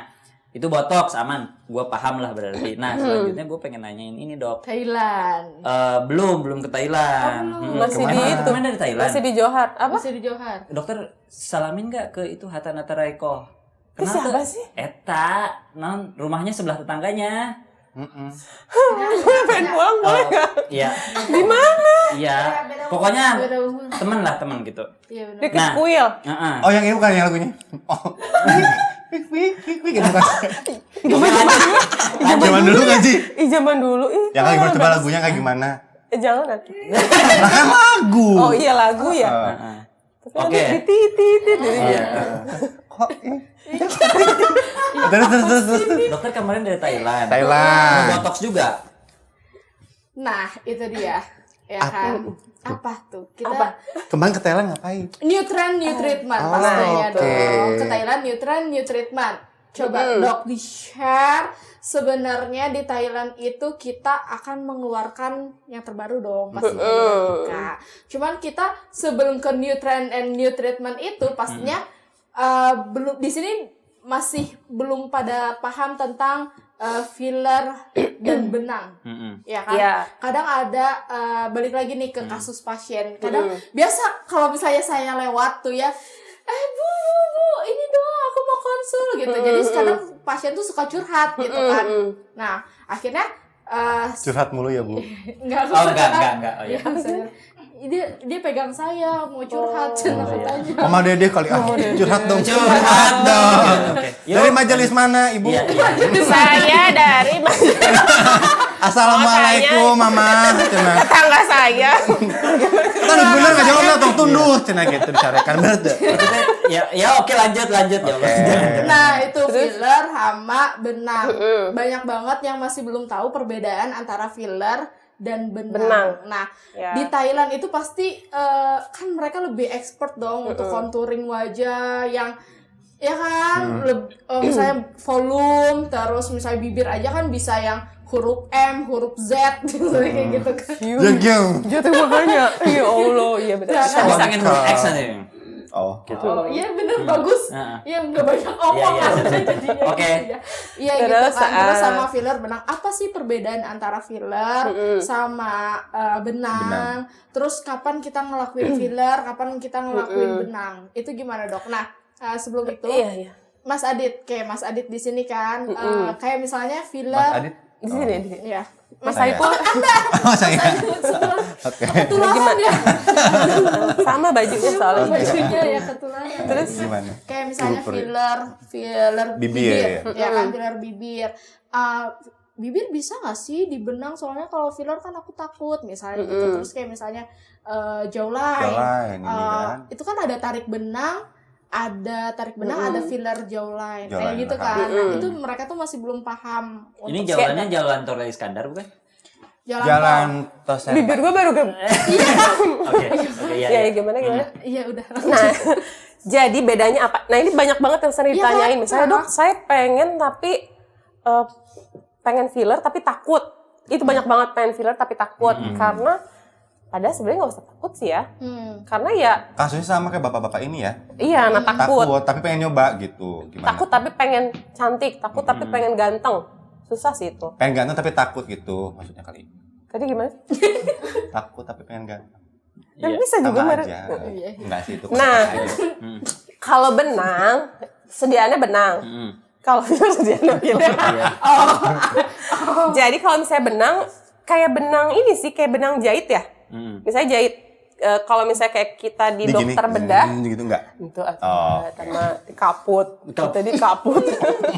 itu botox aman. Gua paham lah berarti. Nah, selanjutnya gua pengen nanyain ini, Dok. Thailand. Belum ke Thailand. Masih kemana? di itu. Kemana dari Thailand? Masih di Johar. Apa? Masih di Johar. Dokter salamin nggak ke itu Hatanata Raiko? Itu siapa sih? Eta, non rumahnya sebelah tetangganya. Pengen pulang boleh nggak? Iya. Di mana? Iya. Pokoknya temen lah, temen gitu. Iya benar. Deket Nah. kuil. Heeh. Oh, yang ini bukan yang lagunya. Oh. Gitu kan. Zaman dulu nggak sih? Zaman dulu. Yang lagi coba lagunya kayak gimana? Jangan nanti. Nah, kan lagu. Oh iya lagu ya. Heeh. Tapi Oke. nanti titit. Iya. Kok ini? Terus. Dokter kemarin dari Thailand. Thailand. Botox juga. Nah, itu dia. Ya kan? Apa tuh? Kita Kemarin ke Thailand ngapain? new treatment Oh, pastinya oke. dong. Ke Thailand new treatment. Coba Dok di-share sebenarnya di Thailand itu kita akan mengeluarkan yang terbaru dong pastinya Kak. Cuman kita sebelum ke new trend and new treatment itu pastinya belum di sini masih belum pada paham tentang filler dan benang. Ya kan? Iya. Kadang ada balik lagi nih ke kasus pasien. Kadang biasa kalau misalnya saya lewat tuh ya, bu, ini dong aku mau konsul gitu. Jadi sekarang pasien tuh suka curhat gitu kan. Nah, akhirnya Curhat mulu ya, Bu. enggak. Oh, enggak. Oh, iya. Dia pegang saya mau curhat katanya. Mama Dede kali curhat dong. Curhat dong. Oke. Dari majelis mana, Ibu? Iya. Saya dari Assalamualaikum, Mama. Cenah. tetangga saya. Kan bener enggak jawab tong tunduh cenah gitu disarekan bener tuh. Maksudnya, ya oke lanjut ya Allah. Nah, itu filler sama benang. Banyak banget yang masih belum tahu perbedaan antara filler dan benang. Nah, Ya. di Thailand itu pasti kan mereka lebih expert dong untuk contouring wajah yang ya kan misalnya volume, terus misalnya bibir aja kan bisa yang huruf M, huruf Z gitu kayak gitu kan. Jeng. Jatuh makanya. Ya Allah, iya benar. Nah, Bisa pengen X aja. Oh, Gitu. Oh iya bener bagus. Heeh. Iya nggak banyak omong Iya, aja iya. jadinya. Oke. Iya gitu Terus, kan. Terus sama filler benang. Apa sih perbedaan antara filler sama benang? Terus kapan kita ngelakuin filler? Kapan kita ngelakuin benang? Itu gimana dok? Nah sebelum itu Iya. Mas Adit di sini kan kayak misalnya Mas filler. Adit. Di sini, di sini. Iya. Mas Saya. Saiful Oh, saya. Oke. Ketularan ya. sama bajunya soalnya. Bajunya ya ketularan. Terus gimana? Kayak misalnya Lupa. filler Bibir, ya kan filler bibir. Bibir bisa nggak sih dibenang? Soalnya kalau filler kan aku takut misalnya gitu. Terus kayak misalnya jawline, Jawline ini kan. itu kan ada tarik benang, ada filler jawline, kayak Jawline, gitu kan. Nah, itu mereka tuh masih belum paham. Ini jalannya jalan Tora Iskandar bukan? Jalan Toser. Bibir gua baru Oke, ya, iya. gimana? Iya udah. Nah, jadi bedanya apa? Nah, ini banyak banget yang sering Iya ditanyain. kan? Misalnya, Dok, saya pengen tapi pengen filler tapi takut. Itu banyak banget pengen filler tapi takut karena padahal sebenarnya nggak usah takut sih ya. Karena ya Kasusnya sama kayak bapak-bapak ini ya. iya, nah takut. Tapi pengen nyoba gitu. Gimana? Takut tapi pengen cantik, takut tapi pengen ganteng. Susah sih itu. Pengen ganteng tapi takut gitu maksudnya kali. Tadi gimana? Takut tapi pengen ganteng. Kan bisa juga Sama Mar. aja. Enggak sih itu. Nah. kata aja. Kalau benang, sediaannya benang. Kalau filler sediaannya filler. Jadi kalau misalnya benang, kayak benang ini sih, kayak benang jahit ya. Misalnya jahit, kalau misalnya kayak kita di dokter bedah, gitu enggak? itu sama dikaput, kita dikaput,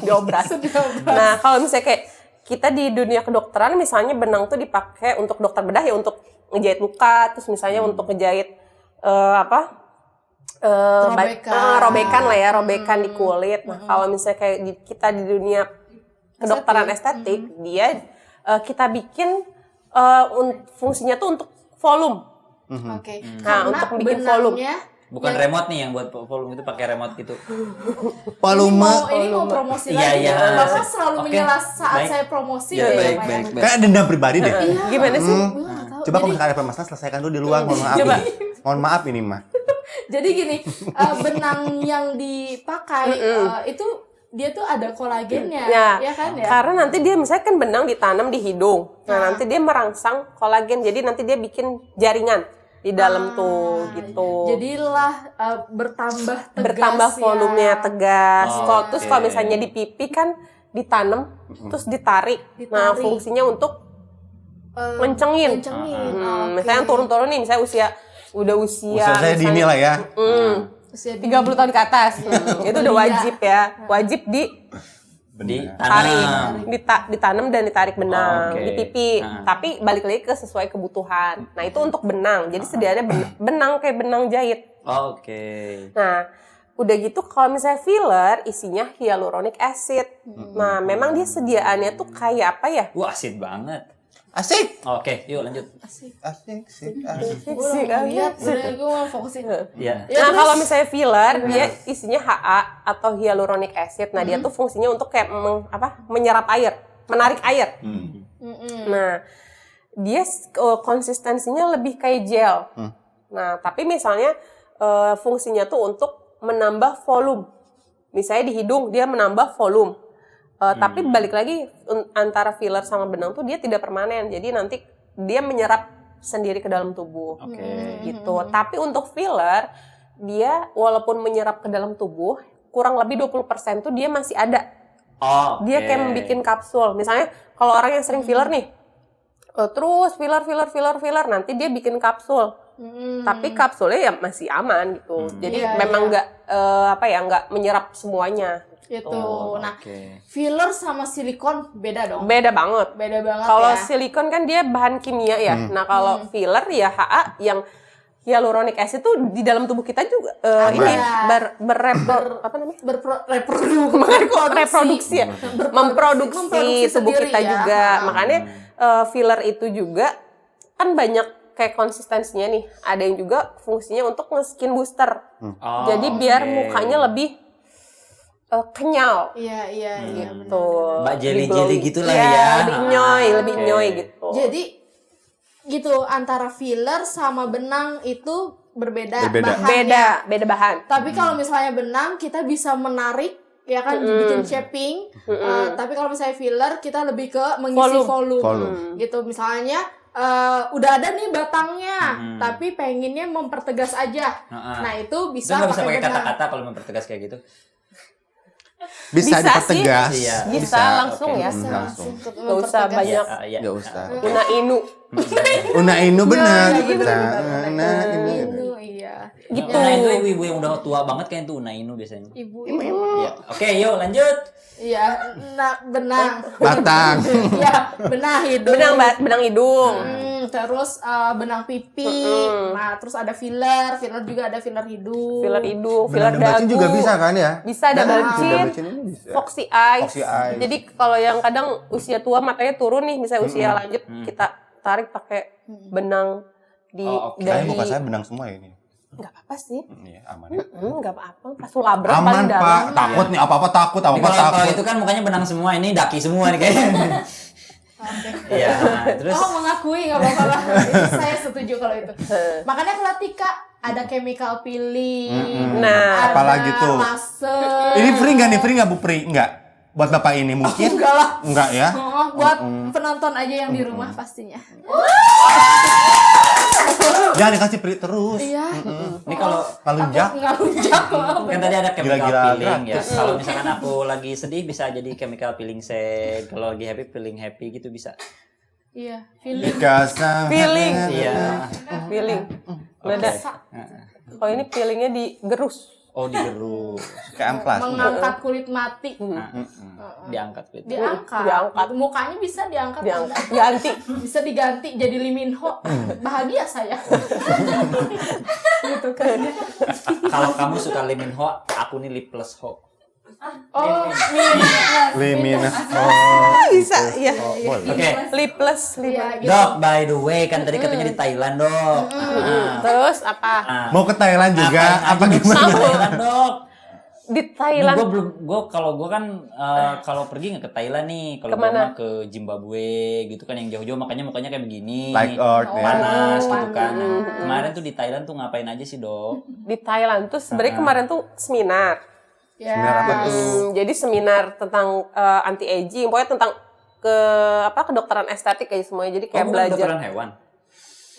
diobras. Nah kalau misalnya kayak kita di dunia kedokteran, misalnya benang tuh dipakai untuk dokter bedah ya untuk ngejahit luka, terus misalnya untuk ngejahit robekan lah ya, robekan di kulit. Nah kalau misalnya kayak kita di dunia kedokteran estetik, dia kita bikin fungsinya tuh untuk volume. Oke. Nah, Karena untuk bikin volume. benangnya Bukan remote nih yang buat volume itu pakai remote gitu. ini mau promosi lagi. Iya. Bapak selalu Oke. menyela saat Baik. saya promosi. Ya, ya, Pak, baik. Kayak dendam pribadi deh. Gimana sih? Gua nggak tahu. Coba kalau misalkan ada permasalahan selesaikan dulu di luar. Mohon maaf. Coba. Mohon maaf ini mah. Jadi gini, benang yang dipakai itu dia tuh ada kolagennya, ya kan ya? Karena nanti dia misalnya kan benang ditanam di hidung. Nah, nanti dia merangsang kolagen. Jadi nanti dia bikin jaringan di dalam tuh gitu. Jadilah bertambah tegas Bertambah ya. volumenya tegas. Terus kalau misalnya di pipi kan ditanam terus ditarik. Nah, Ditarik. fungsinya untuk ngencengin. Misalnya turun-turun nih, misalnya udah usia Usia saya dini lah ya. Usia 30 tahun ke atas. Itu udah wajib ya. Wajib Ditanam. ditanam dan ditarik benang Oke. di pipi. Tapi balik lagi ke sesuai kebutuhan. Nah, itu untuk benang. Jadi sediaannya benang kayak benang jahit. Oke. Nah, udah gitu kalau misalnya filler isinya hyaluronic acid. Nah, memang dia sediaannya tuh kayak apa ya? Wah, asid banget. Asik. Oke, yuk lanjut. Asik. Gue udah lihat, gue mau fokusin. Iya. Nah, kalau misalnya filler dia isinya HA atau hyaluronic acid. Nah, dia tuh fungsinya untuk kayak menyerap air, menarik air. Nah, dia konsistensinya lebih kayak gel. Nah, tapi misalnya fungsinya tuh untuk menambah volume. Misalnya di hidung dia menambah volume. Tapi balik lagi antara filler sama benang tuh dia tidak permanen. Jadi nanti dia menyerap sendiri ke dalam tubuh. Oke. Gitu. Tapi untuk filler dia walaupun menyerap ke dalam tubuh kurang lebih 20% tuh dia masih ada. Oke. Dia kayak membuat kapsul. Misalnya kalau orang yang sering filler nih, terus filler, nanti dia bikin kapsul. Tapi kapsulnya ya masih aman gitu. Jadi memang nggak nggak menyerap semuanya. Gitu. Nah, Oke. filler sama silikon beda dong. Beda banget. Beda banget Kalau ya. silikon kan dia bahan kimia ya. Nah kalau filler ya HA yang hyaluronic acid tuh di dalam tubuh kita juga ini reproduksi ya, memproduksi tubuh sendiri kita ya. juga. Makanya filler itu juga kan banyak kayak konsistensinya nih. Ada yang juga fungsinya untuk nge-skin booster. Jadi biar mukanya lebih kenyal. Iya. Gitu. Mbak jelly-jelly gitulah Iya, ya. lebih Oke. nyoy gitu. Jadi gitu antara filler sama benang itu berbeda Berbeda. bahannya. Beda bahan. Tapi kalau misalnya benang kita bisa menarik ya kan bikin shaping. Tapi kalau misalnya filler kita lebih ke mengisi volume. Gitu misalnya udah ada nih batangnya, tapi pengennya mempertegas aja. Nah itu Bisa bisa nggak bisa pakai benang. kata-kata kalau mempertegas kayak gitu? Bisa dipertegas. sih. Iya. Bisa langsung Oke. ya. Langsung. Gak usah banyak. Iya. Nggak usah. Una inu. Una Inu benar. Iya, bener. Nah, ini. Itu iya. Gitu. Una itu ibu-ibu yang udah tua banget kayak itu Una Inu biasanya. Ibu. Iya. Oke, yuk lanjut. Iya, benang. Batang. Iya, benang hidung. Benang hidung. Terus benang pipi. Nah, terus ada filler juga ada filler hidung. Filler hidung, filler Benang dagu. juga bisa kan ya? Bisa double chin. ini bisa. Foxy eyes. Foxy eyes. Jadi kalau yang kadang usia tua matanya turun nih, misalnya usia lanjut kita tarik pakai benang di oke. Kayaknya dahi. muka saya benang semua ya ini. Nggak apa-apa sih. Iya, aman ya. Nggak apa-apa. Pas labrak Aman, paling dalam. Pak. Takut nih, apa-apa takut, Ini apa-apa kalau takut. itu kan mukanya benang semua, ini daki semua nih kayaknya. Iya, terus Oh, mengakui nggak apa-apa lah. Itu saya setuju kalau itu. Makanya kalau Tika ada chemical peeling. Nah, ada apalagi tuh? laser. Ini free nggak nih? Free nggak Bu Pri? Nggak. Buat Bapak ini mungkin? Enggak lah. Enggak ya? Oh, buat penonton aja yang di rumah pastinya. Jangan dikasih Pri terus. Iya. ini kalau Ngelunjak. Nggak lunjak. kan tadi ada chemical Gila-gila peeling ya. gratis. Kalau misalkan aku lagi sedih bisa jadi chemical peeling sad. Kalau lagi happy peeling happy gitu bisa. Iya, feeling. Dikasih. Feeling. Iya. Feeling. Beda. Kalau ini feelingnya digerus. Oh, digerus. Kayak amplas. Mengangkat kulit mati. Diangkat gitu. Diangkat. Mukanya bisa diangkat. Diangkat. Ganti. Bisa diganti jadi Lee Min Ho. Bahagia saya. Gitu kan. Kalau kamu suka Lee Min Ho, aku nih Lipless Ho. Oh, Limina. Bisa, ya. Oke. Lipless. iya gitu. Dok, by the way, kan tadi katanya di Thailand, Dok. Terus apa? Mau ke Thailand juga? Apa Di gimana? Thailand, Dok. Di Thailand. Kalau gue kan kalau pergi nggak ke Thailand nih, kalau gue Kemana? mah ke Zimbabwe gitu kan yang jauh-jauh, makanya mukanya kayak begini. Like Earth ya. Panas gitu kan. Nah, kemarin tuh di Thailand tuh ngapain aja sih, Dok? Di Thailand tuh sebenarnya kemarin tuh seminar. Ya. Seminar apa tuh? Jadi seminar tentang anti aging, pokoknya tentang kedokteran estetik kayak semuanya. Jadi kayak bukan belajar. kedokteran hewan.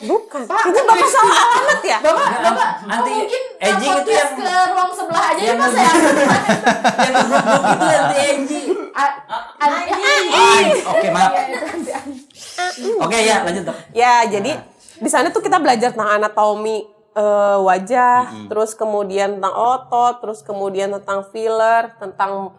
Bukan. Itu Bapak salah alamat ya? Bapak, Anti mungkin aging itu podcast yang ke ruang sebelah aja ya yang Mas ya. yang ngeblok itu anti aging. Oke, maaf. Iya, itu anti-anti. Oke, ya, lanjut, Dok. Ya, jadi di sana tuh kita belajar tentang anatomi wajah, terus kemudian tentang otot, terus kemudian tentang filler, tentang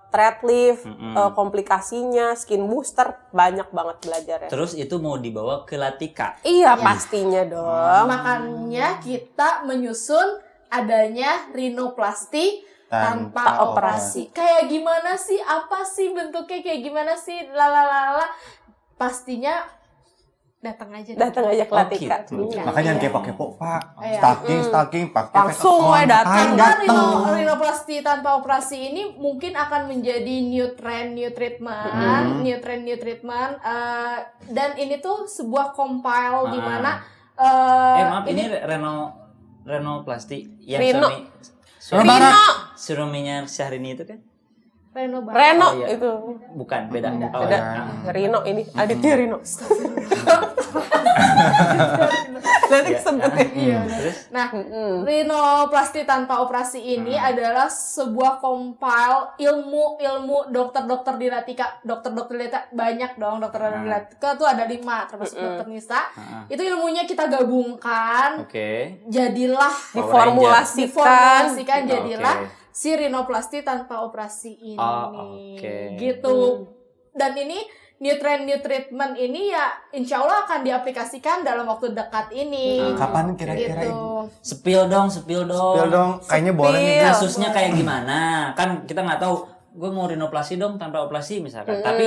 thread lift, komplikasinya, skin booster, banyak banget belajar ya. Terus itu mau dibawa ke Latika. Iya, pastinya dong. Makanya kita menyusun adanya rinoplasti tanpa operasi. Kayak gimana sih? Apa sih bentuknya? Kayak gimana sih? Lalalala. Pastinya datang aja ke Latika. gitu. Makanya jangan kepo-kepo, Pak. Iya. Stalking, pakai Langsung account. we datang. Karena rinoplasti tanpa operasi ini mungkin akan menjadi new treatment, new treatment, dan ini tuh sebuah compile di mana Maaf, ini Renoplasti yang Rino. suaminya Syahrini itu kan? Reno Bar- Reno Oh, iya. itu. Bukan, beda. Oh, Beda. ya. Rino ini, Aditya Rino. Nanti kesebutin. Iya. Terus? Nah, rinoplasti tanpa operasi ini adalah sebuah compile ilmu dokter-dokter di Latika. Dokter-dokter di Latika banyak dong, dokter di Latika tuh ada 5 termasuk dokter Nisa. Itu ilmunya kita gabungkan, Oke. jadilah Diformulasikan. jadilah Oke. si rinoplasti tanpa operasi ini. Oke. Gitu. Dan ini new treatment ini ya insya Allah akan diaplikasikan dalam waktu dekat ini. Kapan kira-kira Gitu. Ibu? Spill dong. Spill dong. Kayaknya boleh nih. Kasusnya kayak gimana? Kan kita nggak tahu. Gue mau rinoplasti dong tanpa operasi misalkan. Tapi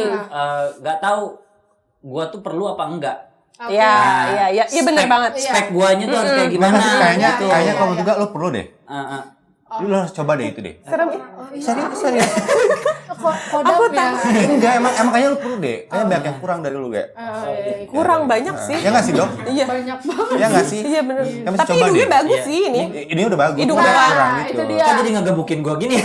nggak tahu gue tuh perlu apa enggak. Oke. Iya benar banget. Spek guanya tuh harus kayak gimana? Kayaknya gitu. kamu juga lo perlu deh. Lu harus coba deh itu deh. Serem. Serius. Kodam ya. Enggak, emang kayaknya lu perlu deh. Kayaknya banyak yang kurang dari lu, Ge. Kurang banyak sih. Ya nggak sih, Dok? Iya. Banyak banget. Ya nggak sih? Iya benar. Kan mesti Tapi coba hidungnya deh. bagus Iya. sih ini. Ini udah bagus. Hidung udah gua. kurang Nah, gitu. itu dia. Kok jadi ngegebukin gue gini?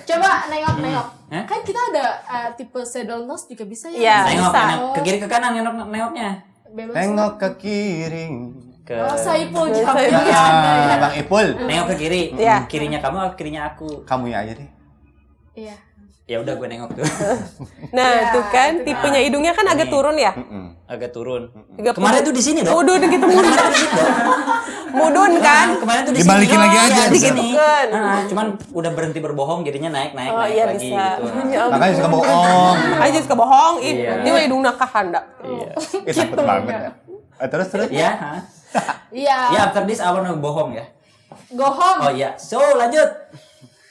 Coba nengok. Hah? Kan kita ada tipe saddle nose juga bisa ya. Iya. Nengok, bisa. nengok. Ke kiri ke kanan nengoknya. Bebas. Tengok ke kiri. Ke Saipul Iya, Jamil Saipul. Anda ya. Bang Ipul. nengok ke kiri. Iya. Kirinya kamu atau kirinya aku? Kamu ya aja deh. Iya. Ya udah gue nengok tuh. Nah, Iya, tuh kan itu tipenya hidungnya kan agak Ini. turun ya. Agak turun. 30. Kemarin tuh di sini dong. Mudun gitu mudun. Mudun kan. Kemarin tuh di sini. Dibalikin lagi aja, Di bisa. sini. Kan. Cuman udah berhenti berbohong jadinya naik Oh iya lagi bisa. gitu. Ya ampun. Makanya suka bohong. Aja suka bohong. Iya. Ini mah hidung nakahanda. Iya. Takut banget ya. Terus. Ya, Iya. ya after this awan bohong ya. Go home. Oh iya. So lanjut.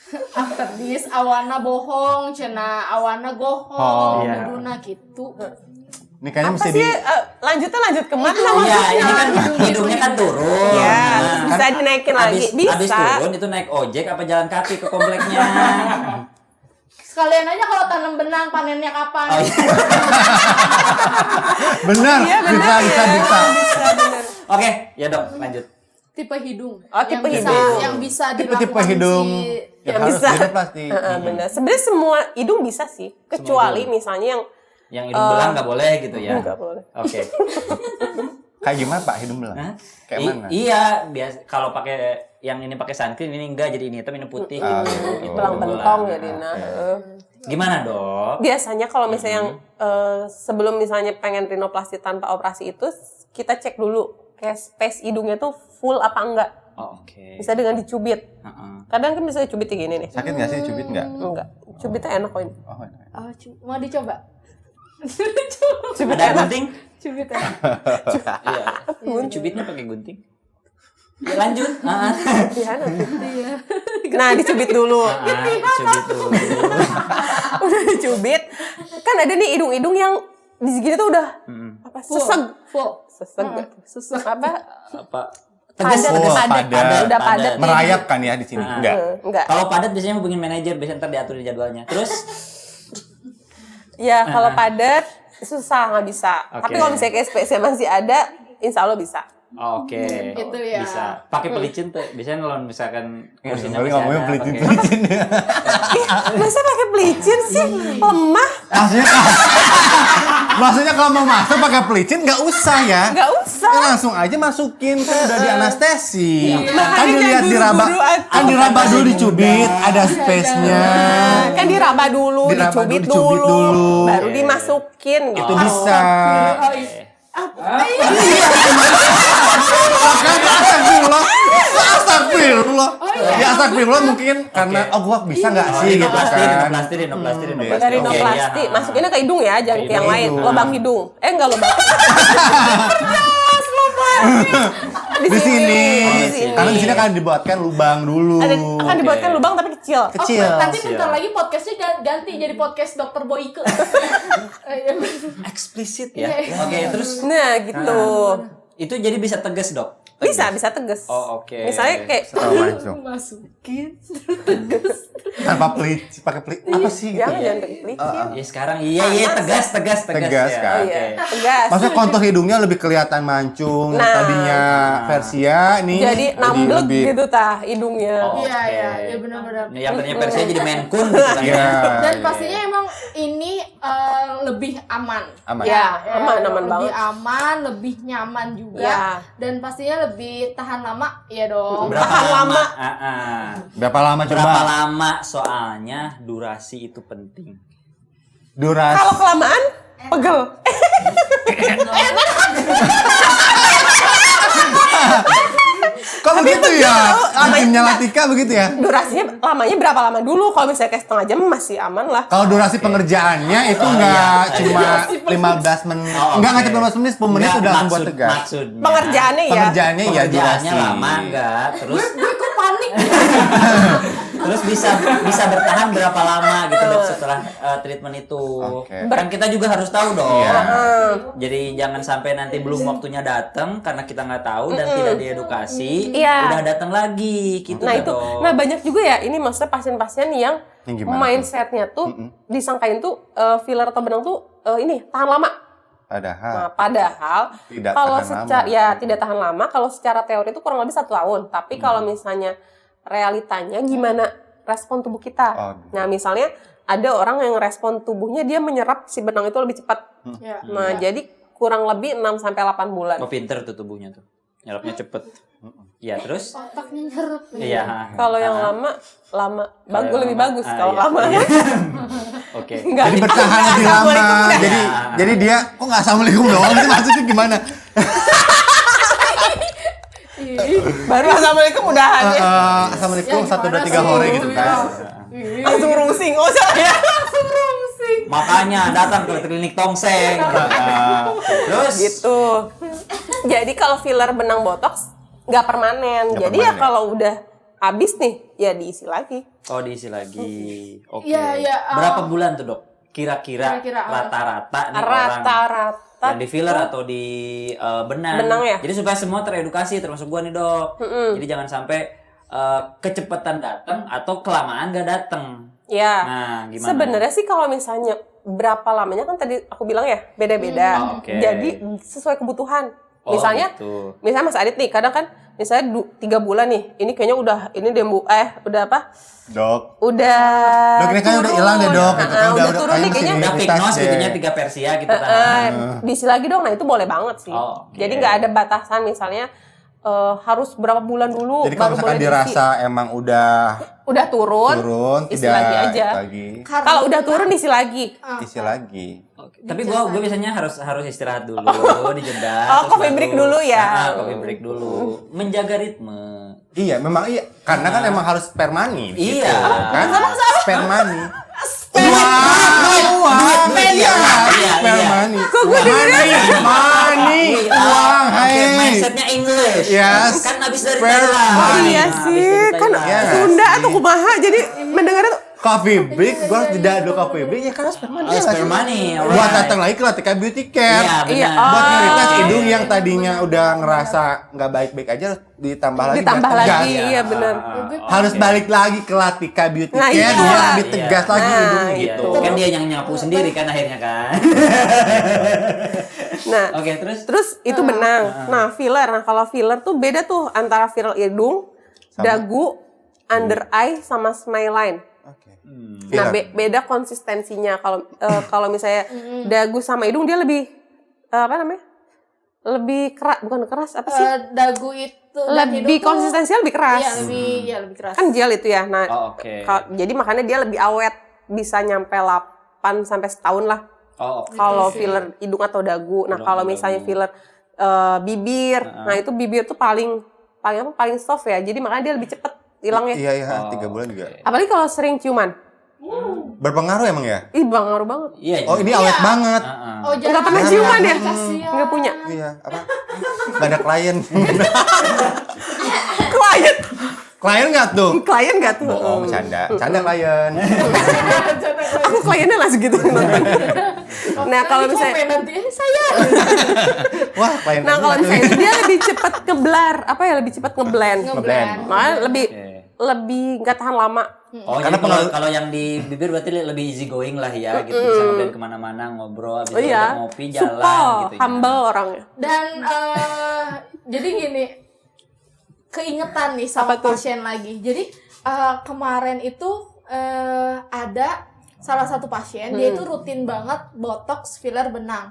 After this awana bohong, cenah awana gohong, Oh, iya. muduna gitu. Ini kayaknya Apa mesti sih? di Lanjutnya lanjut kemana Iya, maksudnya? ini kan hidungnya kan turun. Ya, Nah, bisa dinaikin lagi. Abis Bisa. turun itu naik ojek apa jalan kaki ke kompleknya? Sekalian aja kalau tanam benang panennya kapan? Oh iya. benar. Iya benar. Bisa. Bisa benar. Oke, ya dok, lanjut. Tipe hidung. Oh, tipe yang hidung. Bisa, yang bisa Tipe-tipe dilakukan hidung. si Yang harus bisa. rinoplasti. Benar. Sebenarnya semua hidung bisa sih, kecuali misalnya yang Yang hidung belang nggak boleh gitu ya? nggak boleh. Oke. Kayak gimana Pak hidung belang? Hah? Kayak mana? Iya, biasa kalau pakai yang ini pakai sunscreen ini enggak jadi ini hitam ini putih gitu. Gitu, Belang bentong belang. jadi nah. Gimana dok? Biasanya kalau misalnya yang sebelum misalnya pengen rinoplasti tanpa operasi itu kita cek dulu kayak space hidungnya tuh full apa enggak. Oh, oke. Bisa dengan dicubit. Heeh. Kadang kan bisa dicubit kayak gini nih. Sakit nggak sih cubit nggak? Enggak. Cubitnya enak kok ini. Oh, enak. Oh, mau dicoba? Ada gunting? Cubit ya. Iya. Cubitnya pakai gunting. Ya lanjut. Iya. Nah, dicubit dulu. Cubit dulu. Udah dicubit. Kan ada nih hidung-hidung yang di segini tuh udah apa seseg. Seseg apa? Apa? Padat, Oh, padat. padat. Udah padat. Merayap kan ya di sini? Nah. Enggak. Enggak. Kalau padat biasanya hubungin manajer, biasanya ntar diatur di jadwalnya. Terus Ya, kalau padat susah nggak bisa. Oke. Tapi kalau misalnya kayak space masih ada, insya Allah bisa. oke. Itu ya. Bisa. Pakai pelicin tuh. Biasanya kalau misalkan kursinya Tapi masih ngomongnya ada, pakai- pelicin-pelicin. Masa pakai pelicin sih? Lemah. Aslinya Maksudnya kalau mau masuk pakai pelicin nggak usah ya. Nggak usah. Ya langsung aja masukin, kan udah di anestesi. Kan Makanya dilihat diraba, buru-buru aja. kan diraba dulu dicubit, ada space-nya. Kan diraba dulu, Diraba dicubit dulu, dulu, baru dimasukin Itu gitu. bisa. Iya. Kan astagfirullah. Astagfirullah. Ya astagfirullah mungkin karena gua bisa nggak sih gitu kan. Dari rinoplasti, masukinnya ke hidung ya, jangan ke yang lain. hidung. Lubang hidung. Enggak lubang. Di sini. Di sini. Karena di sini akan dibuatkan lubang dulu. Akan dibuatkan lubang tapi kecil. Kecil. Nanti bentar lagi podcastnya ganti jadi podcast Dokter Boyke. Eksplisit ya. Iya. Oke, terus Nah, gitu. itu jadi bisa tegas, Dok. Bisa tegas. Oh, oke. Misalnya kayak Setelah langsung. Masukin. Tanpa pelicin, pakai pelicin. Apa sih gitu? jangan pakai pelicin. Ya sekarang iya tegas Tegas, ya. kan? Oke. Iya, tegas. Maksudnya kontur hidungnya lebih kelihatan mancung. Nah. Tadinya Persia nih. Jadi namblek lebih- gitu tah hidungnya. Oh. Iya, Oke. iya, benar-benar. Yang tadinya Persia jadi Menkun gitu kan. Iya. Dan iya. pastinya emang ini lebih aman. Aman. Ya, aman lebih banget. aman, lebih nyaman juga. Ya. Dan pastinya lebih tahan lama ya dong. Berapa Tahan lama? lama. Berapa lama coba? Berapa lama? Soalnya durasi itu penting. Durasi. Kalau kelamaan pegel. Kok begitu ya? Timnya Latika begitu ya? Durasinya lamanya berapa lama dulu? Kalau misalnya kayak setengah jam masih aman lah. Kalau durasi pengerjaannya itu nggak cuma 15 menit. Oh, Enggak oke. sampai 15 menit, 10 menit Enggak, udah langsung buat tegas. Maksudnya. Pengerjaannya ya. Pengerjaannya ya Pengerjaannya durasi. lama enggak? Terus Gue kok panik. terus bisa bertahan berapa lama gitu, Dok, setelah treatment itu. Oke. Kan kita juga harus tahu dong. Iya. Jadi jangan sampai nanti belum waktunya datang karana kita nggak tahu dan tidak diedukasi, Iya. udah datang lagi gitu Nah kan, itu, Dok. nah banyak juga ya ini maksudnya pasien-pasien yang Yang gimana mindsetnya tuh disangkain tuh filler atau benang tuh ini tahan lama. Padahal Nah, padahal Tidak kalau tahan secara lama. ya tidak tahan lama. Kalau secara teori itu kurang lebih 1 tahun. Tapi kalau misalnya realitanya gimana respon tubuh kita? Oh. Nah misalnya ada orang yang respon tubuhnya dia menyerap si benang itu lebih cepat. Ya. Nah jadi kurang lebih 6 sampai 8 bulan. Oh, pinter tuh tubuhnya tuh. Nyerapnya cepet. Ya, terus? Otaknya nyerap. Iya. Kalau yang lama bagus yang lebih lama, bagus. ah, Kalau iya. lama Iya. Oke. enggak. jadi bertahan lebih lama. Assalamualaikum udah. Jadi Ya. jadi dia kok nggak assalamualaikum doang sih, maksudnya gimana? Baru assalamualaikum udahan ya. Assalamualaikum Ya, 1 2 gimana 3 sih? hore gitu kan. Langsung rusing. Oh salah ya. Makanya datang ke klinik Tongseng. Terus Gitu. Jadi kalau filler benang botox nggak permanen. Nggak Jadi ya permanen. kalau udah habis nih ya diisi lagi. oh, diisi lagi. Oke. Iya, iya, Berapa bulan tuh, Dok? Kira-kira Kira-kira, rata-rata nih orang Rata-rata yang di filler atau di benang. Benang ya? Jadi supaya semua teredukasi termasuk gua nih, Dok. Jadi jangan sampai kecepatan datang atau kelamaan gak datang. Ya. Nah, gimana? Sebenarnya sih kalau misalnya berapa lamanya kan tadi aku bilang ya beda-beda. Oh, oke. Jadi sesuai kebutuhan. Oh, Misalnya gitu. Mas Adit nih kadang kan misalnya 3 bulan nih ini kayaknya udah ini dembu udah apa? Dok. Udah Dok, ini kan udah hilang deh, Dok. Gitu kan, udah udah turun nih kayaknya kayaknya. Udah Imunitas pignos deh. gitunya 3 Persia gitu kan. Diisi lagi dong. Nah, itu boleh banget sih. Oh, oke. Jadi nggak ada batasan misalnya harus berapa bulan dulu Jadi kalau misalkan boleh diisi. dirasa emang udah Udah turun, isi isi lagi aja. lagi, Kalau udah turun diisi lagi. isi lagi. Oke. Tapi gua biasanya harus istirahat dulu, dijeda. Oh, terus coffee baru- break dulu ya. Nah, coffee break dulu. Menjaga ritme. Iya, memang iya. Karena kan emang harus spermani. Gitu, Iya. kan? Spermani. Iya, iya. Spermani. Kok gue dengerin? Money. Uang, Oke, hai. mindsetnya English. Yes. Kan habis dari Fair Thailand. Oh money. iya Habis sih, dari kan Thailand. Iya. Sunda atau kumaha jadi mendengarnya tuh Coffee break, gue harus tidak ada coffee break ya karena spermani. Oh, spermani, alright. Buat datang lagi ke Latika Beauty Care. Iya, benar. Iya, Buat oh. ngeritas hidung yang tadinya udah ngerasa nggak baik-baik aja harus ditambah lagi. ditambah biar tegas. lagi, iya benar. Harus balik lagi ke Latika Beauty Nah, Care iya. biar lebih tegas Iya. lagi Nah, hidungnya Iya, gitu. kan dia yang nyapu sendiri kan akhirnya kan. Nah, Oke, terus terus itu benang. Nah, filler. Nah, kalau filler tuh beda tuh antara filler hidung, dagu, under eye sama smile line. Oke. Nah, beda konsistensinya. Kalau misalnya dagu sama hidung dia lebih apa namanya? Lebih keras, bukan keras apa sih? Dagu itu dan hidung Lebih tuh- konsistensinya lebih keras. Iya, lebih keras. Kan gel itu ya. Nah, Oh, oke. jadi makanya dia lebih awet, bisa nyampe 8 sampai setahun lah. Oh, oke. Kalau filler hidung atau dagu. Nah, Hidung kalau atau misalnya dagu. filler bibir, nah itu bibir tuh paling soft ya. Jadi makanya dia lebih cepet hilangnya. Iya, 3 bulan juga. Apalagi kalau sering ciuman. Berpengaruh emang ya? Ih, ngaruh banget. Iya. Oh, ini awet banget. Heeh. Oh, Nggak pernah ciuman ya? Kasihan. Nggak punya. Iya, apa? Gak ada klien. Klien. Klien nggak tuh? Klien nggak tuh? Oh, bercanda. Canda klien. Aku kliennya lah segitu. Nah, kalau misalnya nanti saya Wah, klien. Nah, kalau misalnya dia lebih cepat ngeblar, apa ya, lebih cepat ngeblend. ngeblend. Makanya lebih Oke. nggak tahan lama. Oh, Karena jadi kalau yang di bibir berarti lebih easy going lah ya, gitu bisa ngeblend kemana-mana, ngobrol, habis Oh itu iya, ngopi, jalan supel, gitu ya. humble orangnya. dan jadi gini, keingetan nih sama Apa tuh? pasien lagi. Jadi kemarin itu ada salah satu pasien, dia itu rutin banget botox filler benang.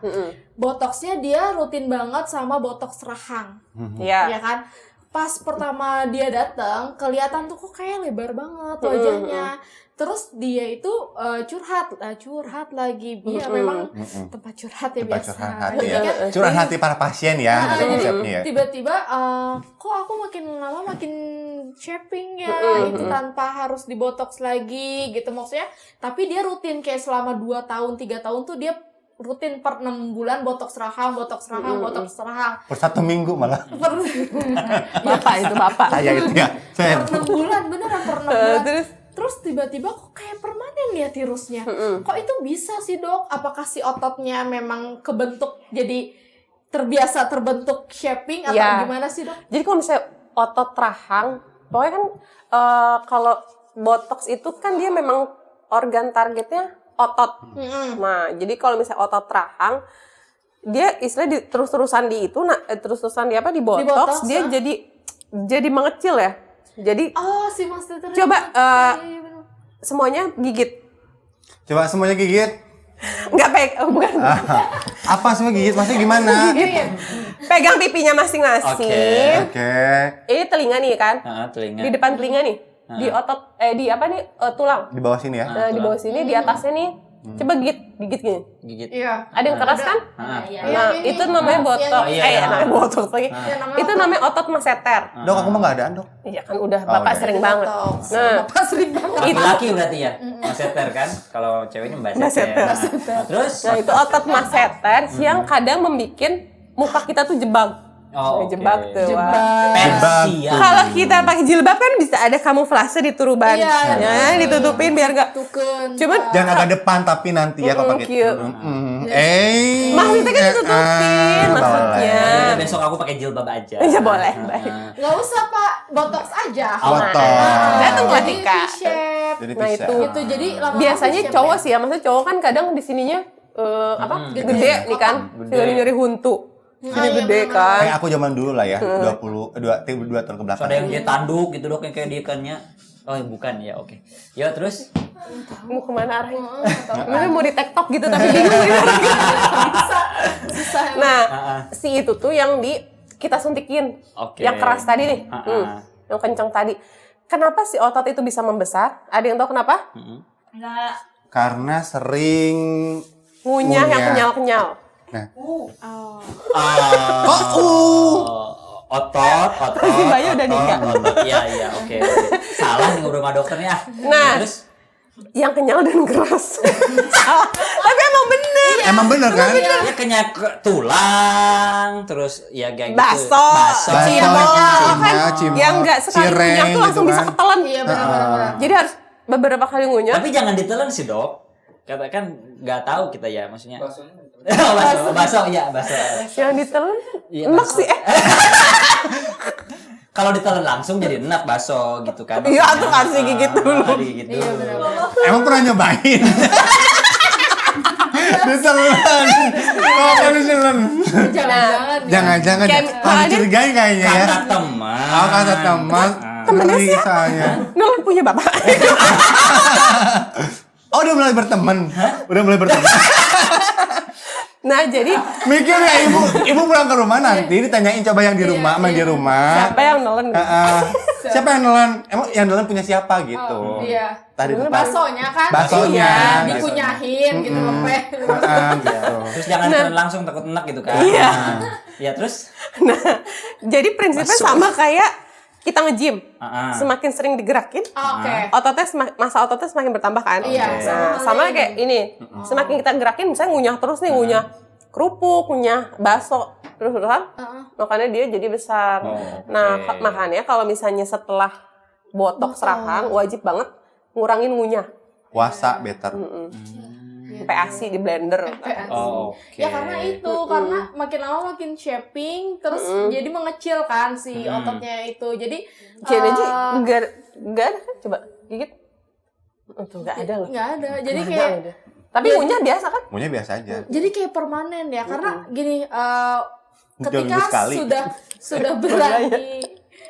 Botoxnya dia rutin banget sama botox rahang, Iya. ya kan? Pas pertama dia datang, kelihatan tuh kok kayak lebar banget wajahnya. Terus dia itu curhat lagi. Iya, memang tempat curhat ya Tempat biasa. curhat Jadi ya. kan, Curhat hati para pasien ya, ada konsepnya ya. tiba-tiba kok aku makin lama makin shaping ya, itu tanpa harus dibotox lagi gitu maksudnya. Tapi dia rutin kayak selama 2 tahun 3 tahun tuh dia rutin per 6 bulan botox rahang, botox rahang. Per 1 minggu malah. Per, Bapak itu bapak. Saya itu ya. Saya per 6 bulan, beneran per 6 bulan. Terus Terus tiba-tiba kok kayak permanen ya tirusnya. Kok itu bisa sih, Dok? Apakah si ototnya memang kebentuk jadi terbiasa terbentuk shaping atau Iya. gimana sih, Dok? jadi kalau misalnya otot rahang, pokoknya kan kalau botox itu kan dia memang organ targetnya otot. Nah, jadi kalau misalnya otot rahang, dia istilahnya terus-terusan di itu, terus-terusan di apa di botox, Di-botox, dia jadi mengecil ya. Jadi Oh, si Mas Teter. Coba, Iya, bener. semuanya gigit. coba semuanya gigit. Enggak bukan. Apa semua gigit? Maksudnya gimana? Pegang pipinya masing-masing. Oke. Ini telinga nih kan. Telinga. Di depan telinga nih. Di otot di apa nih? Tulang. Di bawah sini ya. Nah, di bawah sini, di atasnya nih. Coba gigit gini. Gigit. Iya. Ada yang keras kan? Iya, Nah, ini. itu namanya botox. Oh, iya. Namanya botox lagi. namanya Itu namanya otot masseter. Dok, aku mah nggak ada, Dok. Iya kan udah Bapak udah. sering banget. Botox. Nah, Bapak sering banget. Laki-laki berarti ya, Mas Seter kan? Kalau ceweknya Mbak Mbak Seter. Seter. Nah, terus? nah itu otot masseter yang kadang membuat muka kita tuh jebak. Oh, oke. Jebak tuh. wah. Pensi ya. Kalau kita pakai jilbab kan bisa ada kamuflase di turuban. Iya, Ya, ditutupin biar enggak. Tuken. Cuman Jangan agak depan tapi nanti ya kalau pakai. cute. Maksudnya kan ditutupin maksudnya. Ya, besok aku pakai jilbab aja. Iya boleh, baik. Nggak usah, Pak. Botox aja. Botox. Datang ke Jadi Tika. V-shape. Jadi Nah, bisa. itu. Gitu. Jadi lama-lama Biasanya V-shape cowok ya. sih ya, maksudnya cowok kan kadang di sininya gede nih kan, nyari huntu. Sini iya, gede bener-bener. kan. Kayak aku zaman dulu lah ya, 2 tahun ke Terus belakang. ada yang dia tanduk gitu dok, yang kayak dia ikannya. Oh bukan ya, oke. Ya terus? Mau kemana arahnya? Mungkin mau di TikTok gitu tapi bingung gitu. Susah. Nah, si itu tuh yang kita suntikin. Oke. Yang keras tadi nih. Ah. Yang kencang tadi. Kenapa si otot itu bisa membesar? Ada yang tahu kenapa? Nggak. Karena sering Ngunyah yang Ngunyah. kenyal-kenyal. nah. Otot. Si Bayu udah nikah. Otot. Iya, oke. Salah nih ngobrol sama dokternya. Nah. Terus? Yang kenyal dan keras. Salah. Tapi emang bener. Emang bener kan? Ya kenyal tulang, terus ya kayak gitu. Baso, cimol, kan cimol, yang nggak sekali cireng ngunyah tuh langsung gitu bisa kan. ketelan. Iya, benar-benar. Jadi harus beberapa kali ngunyah. Tapi jangan ditelan sih dok. Katakan nggak tahu kita ya, maksudnya. Baso. Yang ditelan Iya, enak baso. sih. Kalau ditelan langsung jadi enak baso gitu kan. Iya, tuh kasih gigit dulu. Digigit Iya, dulu. benar-benar. Emang pernah nyobain? Ditelan. Oh, ditelan. Jangan-jangan. ya. Jangan-jangan ya. Kayak- Lagi curigain kayaknya ya. Kata teman. Oh, kata teman. Temennya Ngeri siapa? saya. Nolan punya bapak. Oh, udah mulai berteman. Udah mulai berteman. Nah, jadi Mikir ya ibu pulang ke rumah nanti ditanyain coba yang di rumah, sama yang di rumah. siapa yang Nolan? Siapa yang nelan? Emang yang nelan punya siapa gitu? Iya. Tadi depan. Baksonya kan Baksonya, gitu. dikunyahin gitu lepeh. Gitu. Terus jangan telan langsung takut enak gitu kan. Iya. Ya terus Nah, jadi prinsipnya sama kayak kita nge-gym. Semakin sering digerakin, Oke. masa ototnya semakin bertambah kan? Iya, Nah, sama kayak ini. Semakin kita gerakin, misalnya ngunyah terus nih, ngunyah kerupuk, ngunyah bakso, terus-terusan, makanya dia jadi besar. Nah, makanya kalau misalnya setelah botox rahang, wajib banget ngurangin ngunyah. Puasa better. Sampai ASI di blender. oke. Ya karena itu, karena makin lama makin shaping, terus jadi mengecil kan si ototnya itu. Jadi Jadi aja enggak ada kan? Coba gigit. Tuh enggak ada loh. nggak ada. Jadi Nggak kayak ada. Tapi ngunyah biasa kan? Maunya biasa aja. jadi kayak permanen ya, karena gini Jauh ketika minggu sekali. sudah berani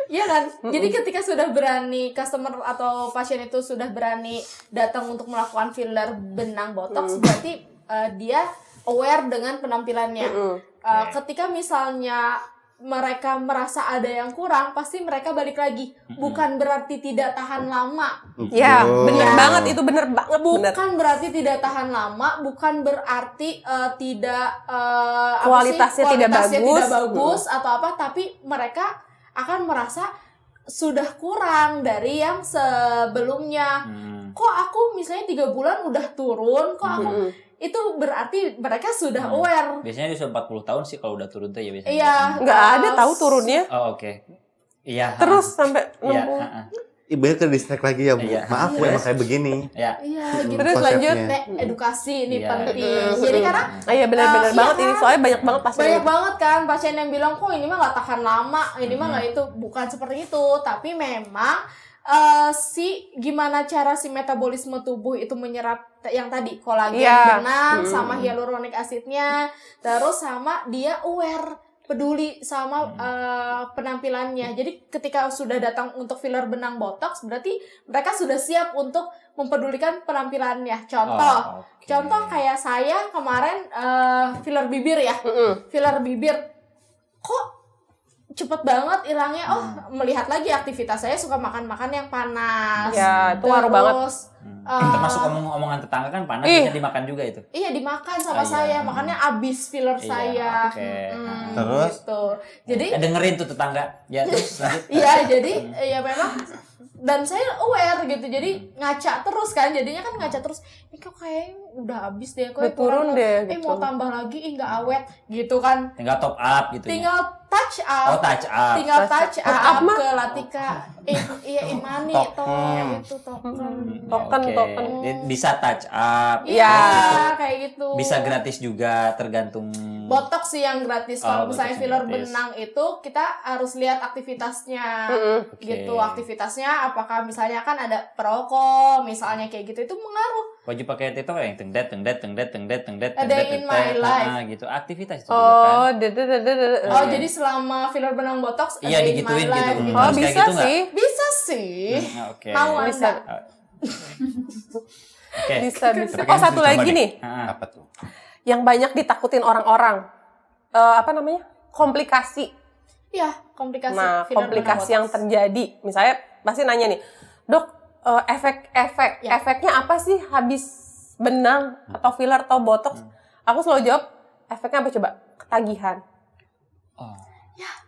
ya kan, jadi ketika sudah berani customer atau pasien itu sudah berani datang untuk melakukan filler benang botox, berarti dia aware dengan penampilannya. Ketika misalnya mereka merasa ada yang kurang, pasti mereka balik lagi. Bukan berarti tidak tahan lama. Ya, bener Ya. banget, itu bener banget. Bener. Bukan berarti tidak tahan lama, bukan berarti tidak Kualitasnya tidak bagus. atau apa, tapi mereka akan merasa sudah kurang dari yang sebelumnya. Kok aku misalnya 3 bulan udah turun, kok aku itu berarti mereka sudah aware. Biasanya dia sudah 40 tahun sih kalau udah turun tuh ya biasanya. Iya. Nggak ada tahu turunnya. Oh, oke. Iya. Terus sampai Iya, 60. Ibunya ke distract lagi ya, Bu. Iya. Maaf, Bu, emang kayak begini. Ya. Iya, gitu. Terus Konsepnya. lanjut. Nek, edukasi ini Iya. penting. Jadi karena Iya benar-benar iya banget ini, kan? soalnya banyak banget pasien. banyak banget kan pasien yang bilang kok ini mah nggak tahan lama, ini mah nggak itu. Bukan seperti itu, tapi memang gimana cara si metabolisme tubuh itu menyerap yang tadi kolagen Iya. benang sama hyaluronic acidnya, terus sama dia aware, peduli sama penampilannya. Jadi ketika sudah datang untuk filler benang botox, berarti mereka sudah siap untuk mempedulikan penampilannya. Contoh, oke. contoh kayak saya kemarin filler bibir ya, filler bibir, kok cepet banget hilangnya. Oh, melihat lagi aktivitas saya suka makan-makan yang panas. Ya, itu ngaruh banget. Terus, Termasuk omongan tetangga kan panas, Ih. bisa dimakan juga itu. iya dimakan sama Iya. saya, makanya abis filler Iya, saya. oke. Terus? Gitu. Jadi Dengerin tuh tetangga. Ya, terus lanjut. iya, jadi ya memang, dan saya aware gitu, jadi ngaca terus kan, jadinya kan ngaca terus, ini kok kayak udah habis deh, kok Udah turun deh, gitu. mau tambah lagi, nggak awet gitu kan, Tinggal top up gitu. tinggal touch up, Oh, touch up. tinggal touch Touch up up mah? ke Latika, iya Imani, itu token, Token. Dia bisa touch up. Iya. kayak gitu, Bisa gratis juga tergantung. botox sih yang gratis. Kalau Oh, misalnya botox yang filler gratis. benang itu kita harus lihat aktivitasnya, gitu. Oke. Aktivitasnya apakah misalnya kan ada perokok, misalnya kayak gitu, itu mengaruh. Wajib pakai TikTok yang tengdet A day in my life. gitu. Aktivitas itu juga kan. Oh, dede. Oh, jadi selama filler benang botox, a Iya, day in digituin my gitu. life, Oh, Harus kayak bisa gitu nggak? sih. Bisa sih. Oke. Mau Bisa. Anda. Oke. Bisa. Tapi Oh, kan satu dicoba lagi deh. nih. Apa tuh? Yang banyak ditakutin orang-orang. Apa namanya? Komplikasi. Iya, komplikasi. Nah, filler komplikasi benang yang botox. terjadi. Misalnya pasti nanya nih, "Dok, efek-efek Ya. efeknya apa sih habis benang atau filler atau botox?" Aku selalu jawab, efeknya apa coba? Ketagihan.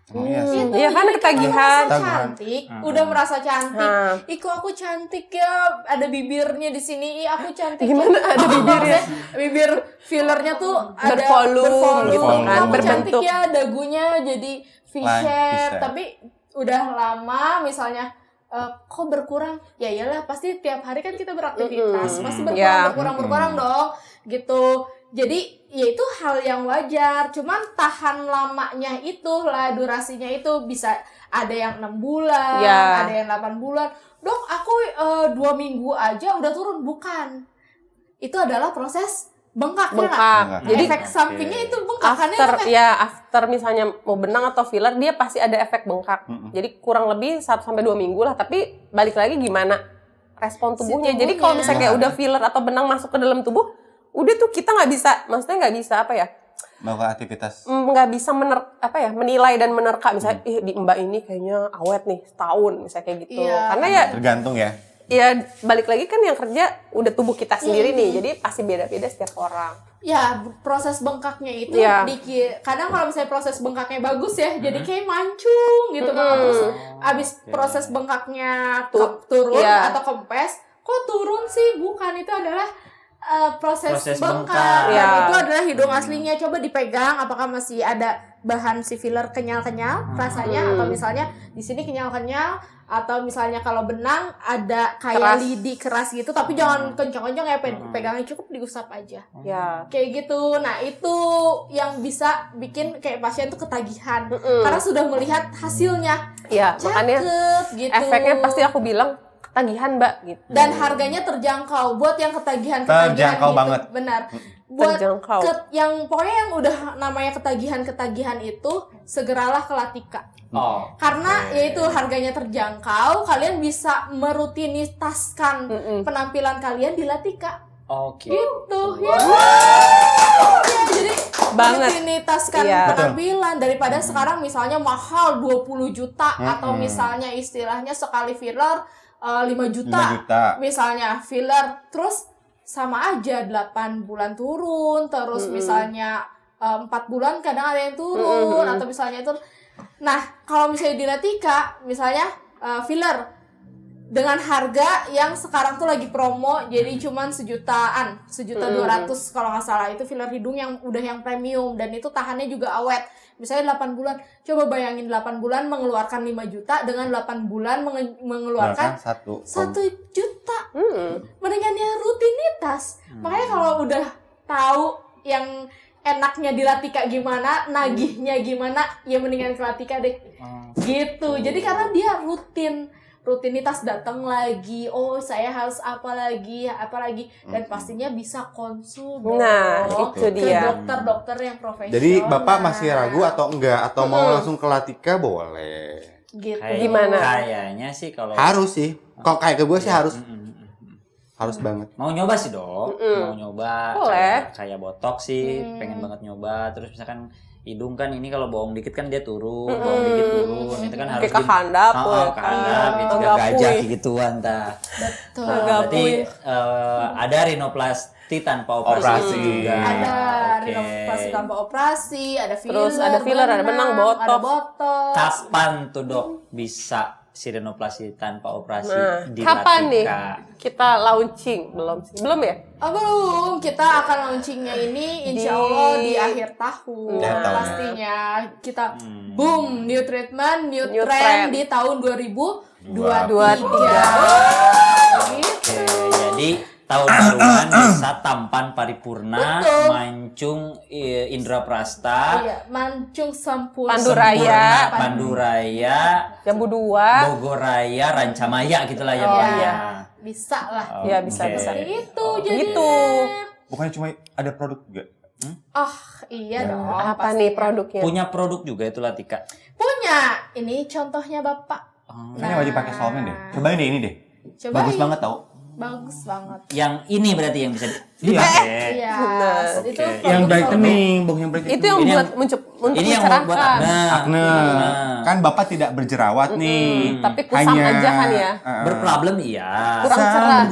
Oh, iya sih. Iya kan, Jadi kita ketagihan. merasa cantik, udah merasa cantik. Nah. Ih, kok aku cantik ya, ada bibirnya di sini. Ih, aku cantik. Gimana ya. ada bibirnya? Bibir fillernya tuh ada Bervolume, gitu Ih, kan, aku berbentuk. cantik ya, dagunya jadi V-shape. V-shape. Tapi udah lama misalnya kok berkurang? Ya iyalah, pasti tiap hari kan kita beraktivitas, pasti berkurang, Ya. berkurang dong, gitu. Jadi ya itu hal yang wajar, cuman tahan lamanya itulah, durasinya itu bisa ada yang 6 bulan, Ya. ada yang 8 bulan. Dok, aku 2 minggu aja udah turun. Bukan, itu adalah proses bengkak. bengkak. Jadi Efek sampingnya itu bengkak kan after misalnya mau benang atau filler dia pasti ada efek bengkak. Jadi kurang lebih 1 sampai 2 minggu lah, tapi balik lagi gimana respon tubuhnya. Jadi kalau misalnya kayak udah filler atau benang masuk ke dalam tubuh, udah tuh kita nggak bisa, maksudnya nggak bisa apa ya? melakukan aktivitas. Nggak bisa menilai dan menerka misalnya di Mbak ini kayaknya awet nih setahun misalnya kayak gitu. Karena ya Tergantung ya. ya balik lagi kan yang kerja udah tubuh kita sendiri nih, jadi pasti beda-beda setiap orang. Ya, proses bengkaknya itu kadang kalau misalnya proses bengkaknya bagus ya, jadi kayak mancung gitu kan. Terus abis proses bengkaknya turun atau kempes, kok turun sih? Bukan, itu adalah proses bengkak. Dan itu adalah hidung aslinya. Coba dipegang, apakah masih ada bahan si filler kenyal-kenyal rasanya, atau misalnya di sini kenyal-kenyal, atau misalnya kalau benang ada kayak lidi keras gitu, tapi jangan kencang-kencang ya, pegangnya cukup diusap aja. Kayak gitu. Nah, itu yang bisa bikin kayak pasien tuh ketagihan karena sudah melihat hasilnya. Makanya gitu. Efeknya pasti aku bilang ketagihan, Mbak, gitu. Dan harganya terjangkau buat yang ketagihan Terjangkau gitu. banget. Benar. Buat terjangkau. yang pokoknya yang udah namanya ketagihan itu segeralah ke Latika. Karena yaitu harganya terjangkau, kalian bisa merutinitaskan penampilan kalian di Latika. Gitu ya. Jadi merutinitaskan penampilan daripada sekarang misalnya mahal 20 juta atau misalnya istilahnya sekali filler 5 juta. Misalnya filler terus sama aja 8 bulan turun, terus misalnya 4 bulan kadang ada yang turun atau misalnya itu. Nah, kalau misalnya di Latika, misalnya filler dengan harga yang sekarang tuh lagi promo, jadi cuman 1.200.000 kalau nggak salah, itu filler hidung yang udah yang premium dan itu tahannya juga awet. Misalnya 8 bulan, coba bayangin 8 bulan mengeluarkan 5 juta dengan 8 bulan mengeluarkan 1 juta. Mendingan yang rutinitas. Makanya kalau udah tahu yang enaknya di Latika gimana, nagihnya gimana, ya mendingan ke Latika deh. Gitu. Jadi karena dia rutinitas datang lagi, saya harus apa lagi, dan pastinya bisa konsul itu dia. Ke dokter-dokter yang profesional. Jadi Bapak masih ragu atau enggak, atau mau langsung ke Latika boleh. Gitu. Gimana? Kayaknya sih kalau Harus sih. Kalau kayak ke gue sih harus. Harus banget. Mau nyoba sih, Dok. Mau nyoba. Boleh. Kayak botok sih, pengen banget nyoba. Terus misalkan hidung kan ini kalau bohong dikit kan dia turun, bohong dikit turun. Itu kan harus kehandap, kehandap, gajah gituan Betul. Berarti ada rinoplasti tanpa operasi juga. Ada rinoplasti tanpa operasi, ada filler. Terus ada filler, ada benang, botox. Ada botox. Kapan tuh, Dok, bisa si rinoplasti tanpa operasi di kapan Latika? nih kita launching? Belum ya? Belum, kita akan launchingnya ini insya Allah di akhir tahun. Pastinya kita boom, new treatment, new trend di tahun 2023. Oke, jadi tahun baruan bisa tampan paripurna, mancung Indra Prasta, mancung sempurna, Pandu Raya, Jambu 2, Bogor Raya, Rancamaya gitulah ya, Pak ya. Bisa lah. Ya bisa. Itu jadi. Gitu. Bukannya cuma ada produk juga? Iya dong. Apa nih produknya? Punya produk juga itu Latika. Punya. Ini contohnya Bapak. Kayaknya wajib pakai solvent deh. Cobain deh ini deh. Cobain. Bagus banget tau. Bagus banget. Yang ini berarti yang bisa Iya. Itu yang brightening, yang brightening. Itu yang buat untuk ini yang buat akne. Kan Bapak tidak berjerawat nih. Tapi kusam aja kan ya. Berproblem iya. Kurang cerah.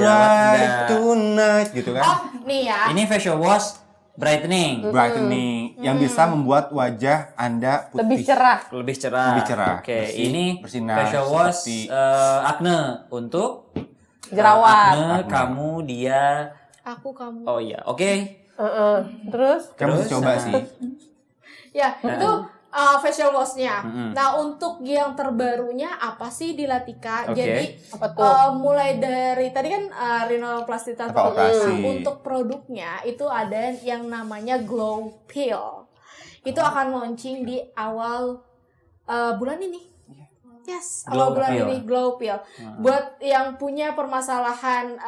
Tonight gitu kan. Nih ya. Ini facial wash brightening. Brightening yang bisa membuat wajah Anda putih. Lebih cerah. Lebih cerah. Oke, bersih, ini bersinar, facial wash seperti akne untuk jerawat. Akne, kamu, dia. Aku, kamu. Oh iya, oke. Terus? Kamu harus coba sih. Ya, itu facial wash-nya. Nah, untuk yang terbarunya apa sih di Latika? Jadi, mulai dari tadi kan rinoplasti tanpa operasi. Untuk produknya itu ada yang namanya Glow Peel. Itu akan launching di awal bulan ini. Yes, awal bulan ini Glow Peel. Buat yang punya permasalahan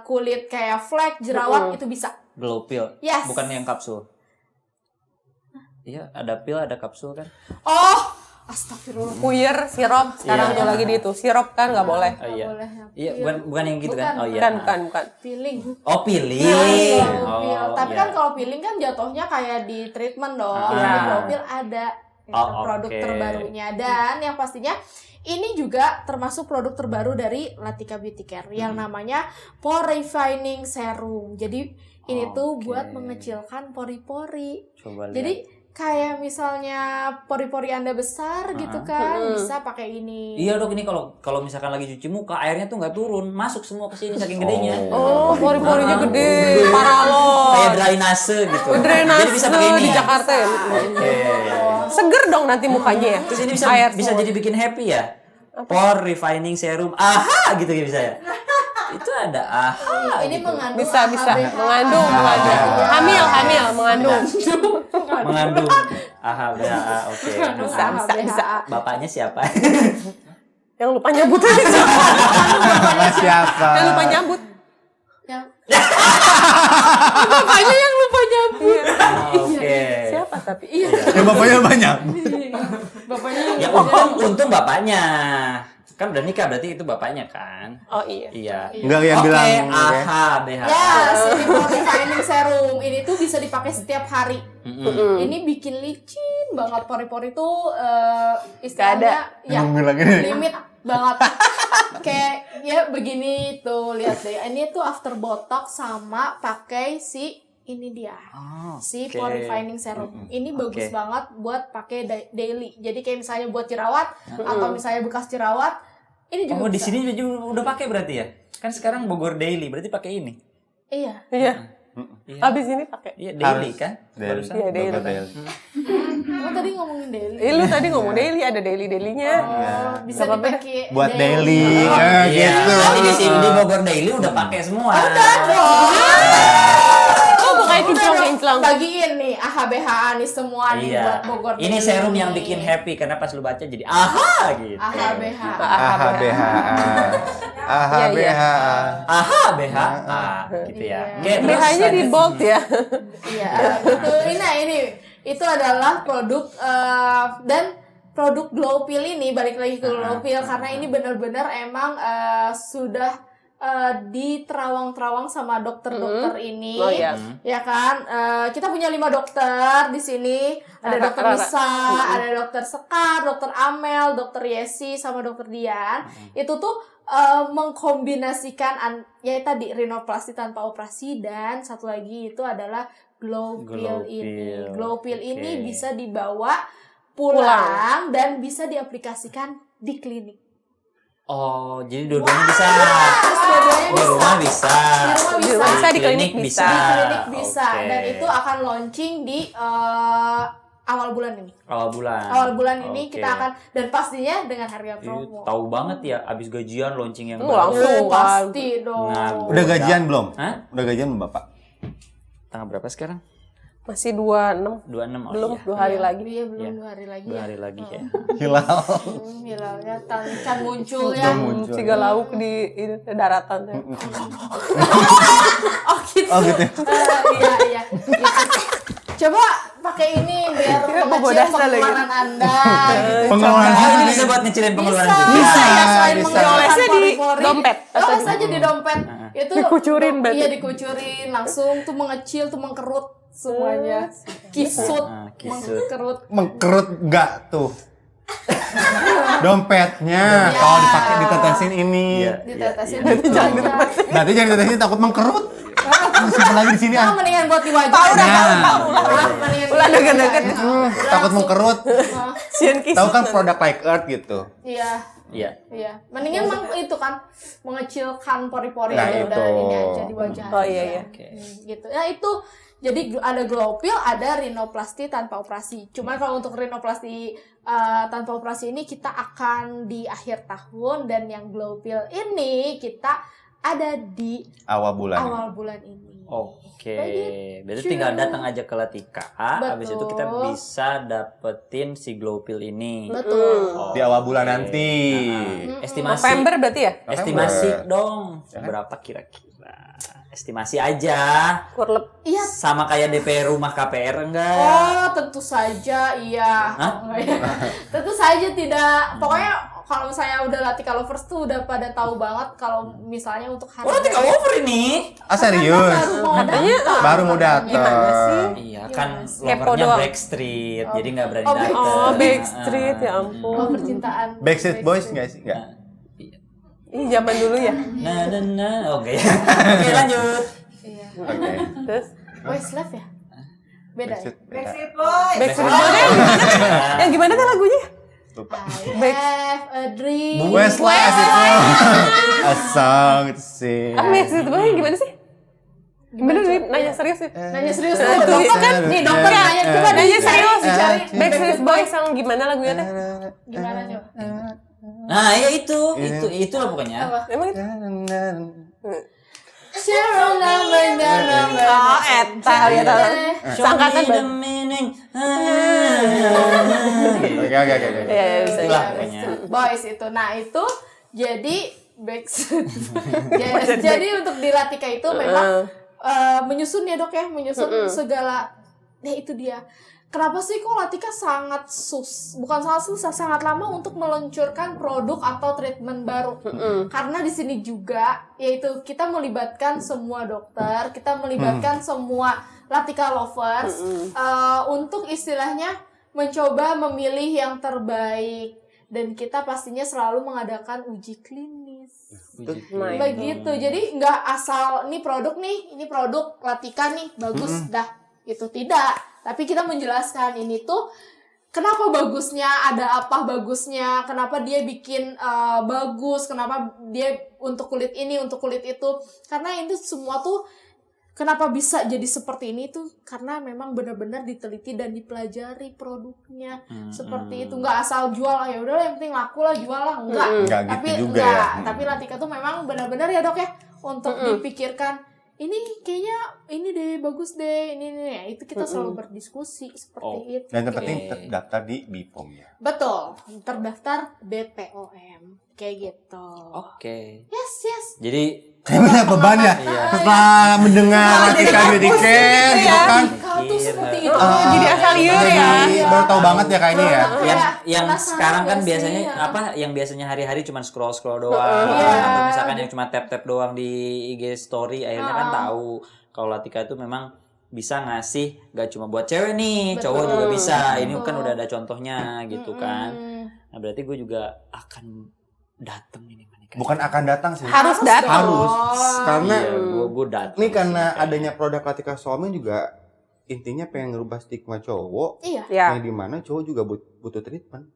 kulit kayak flek, jerawat itu bisa. Glow pill. Yes. Bukan yang kapsul. Iya, ada pil, ada kapsul kan? Oh, astagfirullah. Puyer, sirup, sekarang Iya. tuh lagi di itu. Sirup kan nggak boleh. Oh, iya. Boleh. Iya, bukan yang gitu kan? Oh iya. Bukan. Peeling. Oh, pilih. Glow pill. Tapi iya. kan kalau peeling kan jatuhnya kayak di treatment dong. Ah. Di glow pill ada gitu, Oh, produk oke. terbarunya, dan yang pastinya ini juga termasuk produk terbaru dari Latika Beauty Care yang namanya Pore Refining Serum. Jadi ini tuh Oke. buat mengecilkan pori-pori. Coba lihat. Jadi kayak misalnya pori-pori Anda besar gitu kan, bisa pakai ini. Iya dok, ini kalau misalkan lagi cuci muka, airnya tuh nggak turun, masuk semua ke sini saking gedenya. Oh, pori-porinya gede, parah loh. Kayak drainase gitu. Drainase Jadi bisa pakai ini di ya? Jakarta ya. Oke. Seger dong nanti mukanya ya. Terus ini bisa Air bisa semua. jadi bikin happy ya? Pore Refining Serum. Aha gitu ya bisa ya? Itu ada aha. Ini gitu. mengandung Bisa AHBH. mengandung. Hamil mengandung. Mengandung aha BHA. Oke. Bisa. Bapaknya siapa? Yang lupa nyabut aja. Sama siapa? Yang lupa nyabut. Yang bapaknya yang lupa nyambut. Oke. Siapa tapi? Iya, Ya bapaknya banyak. bapaknya Ya untung bapaknya. Kan udah nikah berarti itu bapaknya kan? Oh iya. Iya. Enggak yang Oke, bilang. aha BHA. Yes, ini Pore Refining Serum. Ini tuh bisa dipakai setiap hari. Ini bikin licin banget pori-pori tuh istilahnya ya Ngomongin lagi nih. limit banget. Kayak ya begini tuh, lihat deh. Ini tuh after botox sama pakai si ini dia. Oh, Si oke. Pore Refining Serum. Ini bagus Oke. banget buat pakai daily. Jadi kayak misalnya buat jerawat atau misalnya bekas jerawat, ini juga Oh, di bisa. sini juga udah pakai berarti ya? Kan sekarang Bogor Daily, berarti pakai ini. Iya. Iya. Iya. Habis ini pakai. Iya, Daily kan? Daily. Barusan. Iya, daily. Bogor Daily. Kamu tadi ngomongin daily. Lu tadi ngomong daily, ada daily-dailynya. Oh, bisa Gak apa-apa. dipakai Buat daily. Iya. Gitu. Nanti di sini di Bogor Daily udah pakai semua. Oh, kayak kinclong-kinclong. Bagiin nih AHBH nih semua nih buat Bogor. Ini Daily. serum yang bikin happy karena pas lu baca jadi aha gitu. AHBH. AHBHA. AHBHA. Aha BHA gitu ya. Oke, terus BH-nya di lanjut. bold ya. Iya, itu ini itu adalah produk dan produk glow pill ini, balik lagi ke glow pill karena ini benar-benar emang sudah di terawang-terawang sama dokter-dokter ini. Oh, iya. Ya kan? Kita punya 5 dokter di sini. Ada dokter Nisa, ada dokter Sekar, dokter Amel, dokter Yesi, sama dokter Dian. Itu tuh mengkombinasikan ya tadi rinoplasti tanpa operasi, dan satu lagi itu adalah glow pill ini. pill. Glow pill ini Oke. bisa dibawa pulang dan bisa diaplikasikan di klinik. Oh, jadi dua-duanya bisa. Terus dua-duanya Di rumah bisa. Di rumah bisa. Di klinik bisa. Di klinik bisa. Oke. Dan itu akan launching di awal bulan ini. Awal bulan. Awal bulan ini Oke. kita akan, dan pastinya dengan harga Ih, promo. tahu banget ya abis gajian launching yang Langsung. Pasti dong. Nah, Udah gajian belum? Hah? Udah gajian belum Bapak? Tanggal berapa sekarang? Masih 26. 26. Oh, Belum iya. 2 hari lagi. Iya, belum Iya. 2 hari lagi 2 ya. hari lagi ya. Hilal. Hilalnya can muncul ya. muncul. Ciga lauk di ini, daratan. Oh gitu. Oh gitu ya. Iya, iya. Gitu. Coba pakai ini biar Kira mengecil bodas lagi. pengeluaran Anda. Pengeluaran Oh, ini sendiri. bisa buat ngecilin pengeluaran Bisa, juga. bisa ya, selain bisa. mengeluarkan Olesnya di pori-pori, dompet, atau oles aja di dompet. Itu Dikucurin berarti. Iya, dikucurin langsung tuh mengecil tuh mengkerut semuanya. Kisut, Kisut. mengkerut. Mengkerut enggak tuh? Dompetnya kalau dipakai ditetesin ini. Iya. Ditetesin iya. di wajah. Nanti jangan ditetesin takut mengkerut. Simpan lagi di sini Ah, ah. mendingan buat di wajah. Tahu dah, aja. tahu. Ah, mendingan Ulah di deket-deket. wajah aja. Takut mengkerut. Sian kisut. Tahu kan produk Like Earth gitu. Iya. Iya. Iya, mendingan itu kan mengecilkan pori-pori Nah, yang udah itu. ini aja di wajah. Oh aja. iya iya. Oke. Gitu. Nah, itu jadi ada glow pill, ada rinoplasti tanpa operasi. Cuman kalau untuk rinoplasti tanpa operasi ini kita akan di akhir tahun, dan yang glow pill ini kita ada di Awal bulan. awal bulan ini. Oke, Begitu. berarti tinggal datang aja ke Latika. Habis itu kita Betul. bisa dapetin si glow pill ini. Betul. Oh, Di awal bulan oke. nanti. Estimasi. November berarti ya? Estimasi November. dong. Ya kan? Berapa kira-kira? estimasi aja. Kurlep. Iya. Sama kayak DP rumah KPR enggak? Oh, tentu saja iya. Hah? Oh, enggak ya. Tentu saja tidak. Pokoknya kalau misalnya udah Latika lovers tuh udah pada tahu banget kalau misalnya untuk harga. Oh, nanti kamu over ini. Ah serius? Katanya Baru mau datang. Gimana sih? Iya, kan Kepo lovernya doang. Backstreet, jadi nggak berani Oh, datang. Oh, Backstreet ya ampun. Oh, percintaan. Backstreet Boys nggak sih? Nggak. Ini zaman dulu ya. Oke. Oke, lanjut. Iya. Oke. Terus Westlife ya? Beda ya? Backstreet Backstreet Boys yang gimana kan lagunya? lupa. I have a dream. Westlife itu. A song to sing. Backstreet Boys yang gimana sih? Gimana nih? Nanya serius sih. Nanya serius Nah, tuh. Dokter kan? Nih dokter nanya. Coba Nanya serius. dicari. Backstreet Boys yang gimana lagunya teh? Gimana coba? Nah, ya itu lah pokoknya. Apa? Emang itu? Cheryl number. Oh, eta ya tahu. Sangkatan Show me the banget. meaning. Oke. Iya, bisa. Itulah ya. pokoknya. Boys itu. Nah, itu jadi Backstreet. Jadi untuk di Latika itu memang menyusun ya dok ya, menyusun segala. Ya itu dia. Kenapa sih kok Latika bukan sangat susah, sangat lama untuk meluncurkan produk atau treatment baru? Karena di sini juga yaitu kita melibatkan semua dokter, kita melibatkan semua Latika lovers untuk istilahnya mencoba memilih yang terbaik, dan kita pastinya selalu mengadakan uji klinis. Begitu. Jadi nggak asal ini produk Latika nih bagus dah, itu tidak. Tapi kita menjelaskan ini tuh kenapa bagusnya, ada apa bagusnya, kenapa dia bikin bagus, kenapa dia untuk kulit ini, untuk kulit itu. Karena ini semua tuh kenapa bisa jadi seperti ini tuh karena memang benar-benar diteliti dan dipelajari produknya. Seperti itu, nggak asal jual, ya udah yang penting laku lah, jual lah, enggak. Nggak gitu Tapi juga enggak, ya. tapi Latika tuh memang benar-benar ya dok ya untuk dipikirkan ini kayaknya ini deh bagus deh ini ya, itu kita selalu berdiskusi seperti itu. Dan yang penting terdaftar di BPOM ya. Betul, terdaftar BPOM kayak gitu. Oke. Yes. Jadi Kayak beban ya. Setelah mendengar Latika Medicare gitu kan. Kau tuh seperti itu. Jadi asal liur ya. Baru tahu banget ya kayaknya ya. yang penasaran sekarang kan gak biasanya sih? yang biasanya hari-hari cuma scroll doang, atau misalkan yang cuma tap doang di IG story, akhirnya kan tahu kalau Latika itu memang bisa ngasih gak cuma buat cewek nih, cowok juga bisa. Ini kan udah ada contohnya gitu kan. Nah, berarti gue juga akan datang ini. Bukan akan datang sih. Harus datang. Harus. Karena gue datang. ini karena adanya produk Latika Soulmate juga intinya pengen ngerubah stigma cowok. Iya. Ya. Yang dimana cowok juga butuh treatment.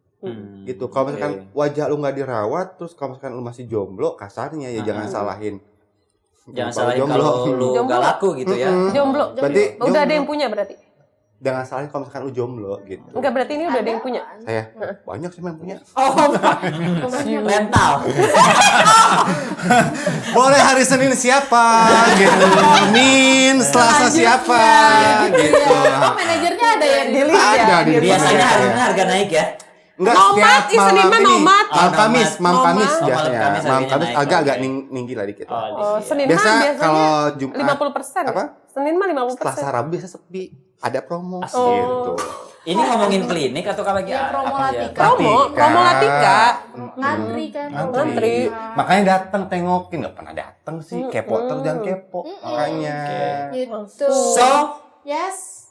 Gitu. Kalau misalkan wajah lu nggak dirawat, terus kalau misalkan lu masih jomblo, kasarnya ya jangan salahin. Jangan salahin kalau lu gak laku gitu ya. Jomblo. Berarti Udah ada yang punya berarti. jangan salahin kalau misalkan lu jomblo gitu. Enggak, berarti ini udah ada yang punya. Saya banyak sih yang punya. Mental. Boleh hari Senin siapa gitu. Min Selasa siapa gitu. Oh, manajernya ada ya di list ya? Ada di Biasanya hari ini harga naik ya. Enggak, Nomad, setiap Senin mah malam ini. nomad. Malam Kamis, malam Nomad. Kamis Oh, malam biasanya. Kamis Malam harganya Kamis naik, agak oke. tinggi lah dikit. Oh, Senin Biasa mah biasanya kalau Jumat 50%. apa? Senin mah 50%. Selasa Rabu biasa sepi. Ada promo Asik. gitu. Ini ngomongin klinik atau apa lagi? Ya, promo apa ya? Latika. Promo Latika. Ngantri kan. Ngantri. Makanya datang tengokin, nggak pernah datang sih. Kepo terus jangan kepo. Makanya. Gitu. So, Yes.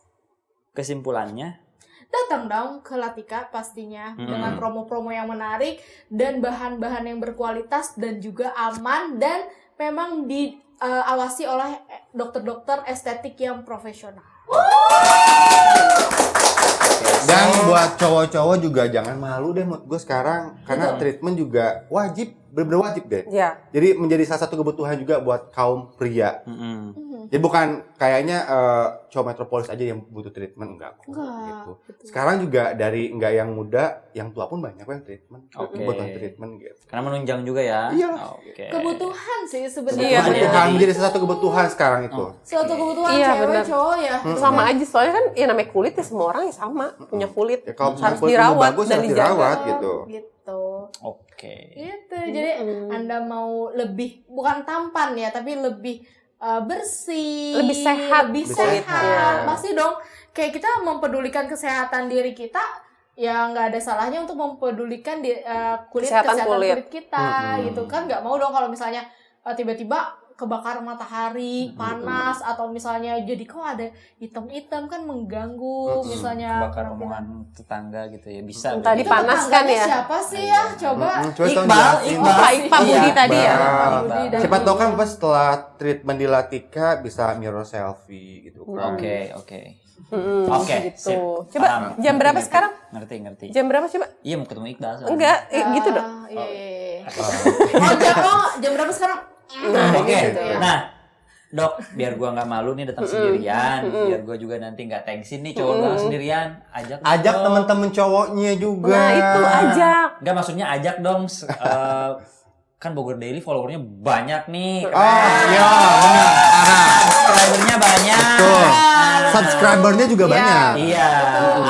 kesimpulannya Datang dong ke Latika pastinya dengan promo-promo yang menarik dan bahan-bahan yang berkualitas dan juga aman dan memang diawasi oleh dokter-dokter estetik yang profesional. Dan buat cowok-cowok juga jangan malu deh menurut gue sekarang. Karena treatment juga wajib, bener-bener wajib deh. Ya. Jadi menjadi salah satu kebutuhan juga buat kaum pria. Jadi bukan kayaknya cowok metropolis aja yang butuh treatment, enggak kok. Gitu. Sekarang juga dari enggak yang muda, yang tua pun banyak yang treatment. Butuh treatment gitu. karena menunjang juga ya. Iya. Oke. Kebutuhan sih Iya, sebenarnya. Kebutuhan menjadi salah satu kebutuhan sekarang itu. Suatu kebutuhan Iya, cewek benar. cowok ya. Sama aja, soalnya kan ya namanya kulit ya semua orang ya sama, punya kulit. Ya, kalau Harus kulit lu dirawat bagus dan harus dijaga. dirawat gitu. Gitu. Oke. Gitu. Jadi Anda mau lebih bukan tampan ya, tapi lebih bersih, Lebih sehat lebih kulitnya. sehat. Pasti dong, kayak kita mempedulikan kesehatan diri kita, ya nggak ada salahnya untuk mempedulikan kesehatan kulit kita, gitu kan. Nggak mau dong kalau misalnya tiba-tiba kebakar matahari, panas, atau misalnya jadi kok ada hitam-hitam kan mengganggu, misalnya Bakar omongan tetangga gitu ya, bisa. Entah gitu. dipanaskan tetangganya ya. Siapa sih ya? Coba. Coba tolong Iqbal, jelasin. Iqbal. Pak Budi tadi ya. Budi dan Siapa tahu kan Iqbal. pas setelah treatment di Latika bisa mirror selfie gitu kan. Oke. Oke, Gitu. sip. Coba Paham. jam berapa Ngerti, sekarang? Ngerti. Jam berapa coba? Iya, mau ketemu Iqbal soalnya. Enggak, gitu dong. Iya. Jam berapa sekarang? Oke. gitu. Nah, Dok, biar gua nggak malu nih datang sendirian, biar gua juga nanti nggak thanksin nih cowok doang sendirian. Ajak dong. teman-teman cowoknya juga. Nah, itu ajak. Nggak, maksudnya ajak dong. Kan Bogor Daily followernya banyak nih. Iya, benar. Subscribernya banyak. Betul. Nah, Subscribernya juga banyak. Iya,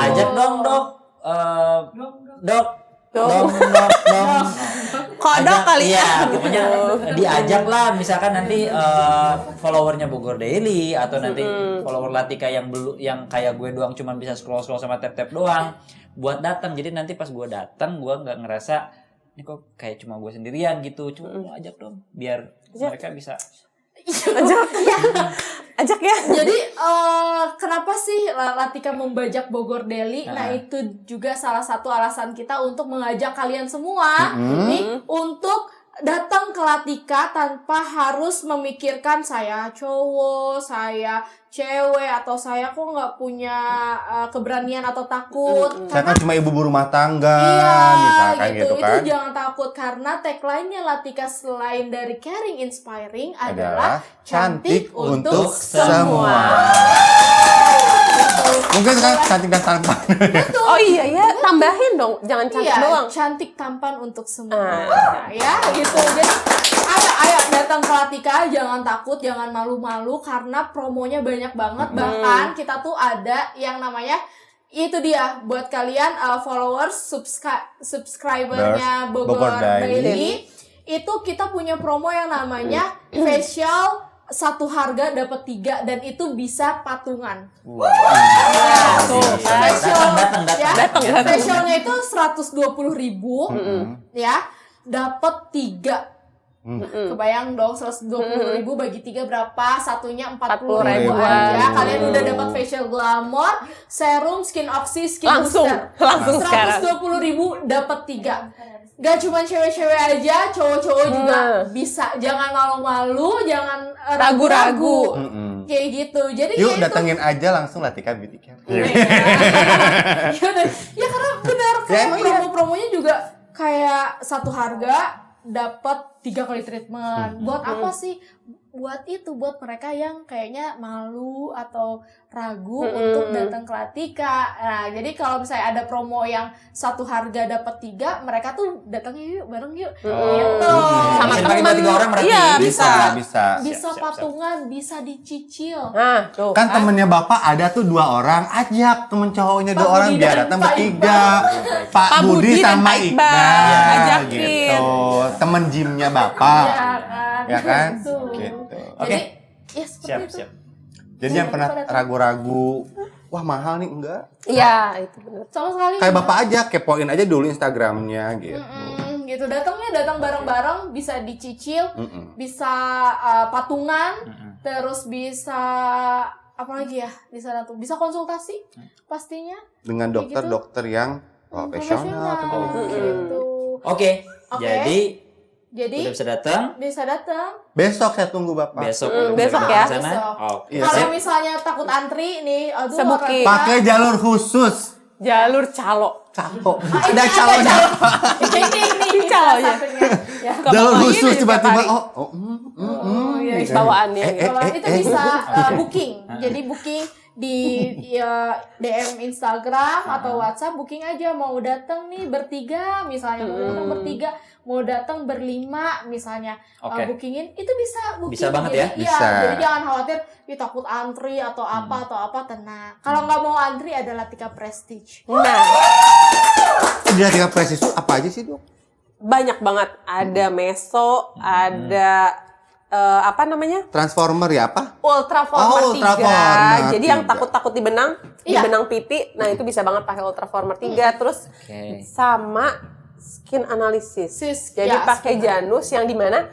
ajak dong, Dok. Dok. Dong. Dong. Kodok kali ya. Iya, pokoknya diajak lah. Misalkan nanti followernya Bogor Daily atau nanti follower Latika yang belum, yang kayak gue doang cuman bisa scroll sama tap doang, buat datang. Jadi nanti pas gue datang, gue nggak ngerasa ini kok kayak cuma gue sendirian gitu. Cuma lu ajak dong, biar mereka bisa. Ajak ya. Jadi kenapa sih Latika membajak Bogor Daily? Nah, itu juga salah satu alasan kita untuk mengajak kalian semua nih untuk datang ke Latika tanpa harus memikirkan saya cowok, saya cewek, atau saya kok nggak punya keberanian atau takut. Saya kan cuma ibu rumah tangga, Iya, misalkan gitu Itu kan. jangan takut karena tagline-nya Latika selain dari caring, inspiring adalah cantik untuk semua. Mungkin sekarang cantik dan tampan. Oh iya ya, tambahin dong. Jangan cantik Iya, doang. cantik tampan untuk semua. Nah, ya gitu. Jadi ayo datang ke Latika, jangan takut, jangan malu-malu karena promonya banyak banget. Bahkan kita tuh ada yang namanya itu dia buat kalian followers subscribernya Bogor Bogor Daily. Daily. Itu kita punya promo yang namanya facial satu harga dapat 3 dan itu bisa patungan. Tuh, Facial Datang. ya, Datang. facialnya itu 120.000 ya, dapat 3. Kebayang dong 120.000 bagi 3 berapa? Satunya 40.000 aja. Kalian udah dapat facial glamour, serum, skin oxy, skin Langsung booster. sekarang. 120.000 dapat 3. Gak cuma cewek-cewek aja, cowok-cowok juga bisa. Jangan malu-malu, jangan ragu-ragu. Kayak gitu. Jadi Yuk ya itu. datengin aja langsung Latika Beauty Care. Ya karena benar Ya, kayak emang promo-promonya juga kayak satu harga dapat 3 kali treatment. Buat apa sih? Buat itu, buat mereka yang kayaknya malu atau ragu untuk datang ke Latika. Nah, jadi kalau misalnya ada promo yang satu harga dapat 3, mereka tuh datangnya yuk bareng yuk. Gitu. Sama Bisa pakai teman. 3 orang berarti. Iya, Bisa. Bisa Siap. patungan, bisa dicicil. Nah, tuh. Kan temennya Bapak ada tuh 2 orang, ajak temen cowoknya 2 Pak orang Budi biar dan datang Pak bertiga. Pak Pak Budi Budi dan sama Pak Iqbal. Iqbal, Ajakin. gitu. Temen gymnya Bapak. Iya kan? Ya kan? Gitu. Gitu. Jadi, ya seperti itu. Siap. Jadi jangan pernah ragu-ragu. Wah mahal nih, enggak. Iya, itu benar. Sama sekali. Kayak Bapak aja, kepoin aja dulu Instagramnya gitu. Gitu datang bareng-bareng, bisa dicicil, bisa patungan, terus bisa apa lagi ya di sana tuh, bisa konsultasi pastinya Dengan dokter-dokter yang profesional tentunya. gitu. Oke. Jadi Udah bisa datang. Besok saya tunggu Bapak. Besok besok udah ya. ke sana. Besok. Oke. Iya, Kalau sip. misalnya takut antri nih, aduh Sebuki. Pakai jalur khusus. Jalur calo. Calo. Ini Ada calonnya. ini Calonnya. satunya. Ya. Jalur Kepala khusus ini tiba-tiba. tiap Oh, iya, iya. Bawaannya. Kalau itu bisa booking. Jadi booking di DM Instagram atau WhatsApp, booking aja mau datang nih bertiga misalnya, mau datang bertiga, mau datang berlima misalnya. Oke. Bookingin itu bisa booking. Bisa banget ya? Jadi, Bisa. jadi jangan khawatir takut antri atau apa tenang. Kalau nggak mau antri ada Latika Prestige. Nah, Di Latika Prestige itu apa aja sih, Dok? banyak banget. Ada meso, ada apa namanya? Transformer ya apa? Ultraformer 3. Ultraformer Jadi yang 3. takut-takut di benang, di Iya. benang pipi, nah itu bisa banget pakai Ultraformer 3. Terus Oke. sama skin analysis. Jadi Ya, pakai Janus yang dimana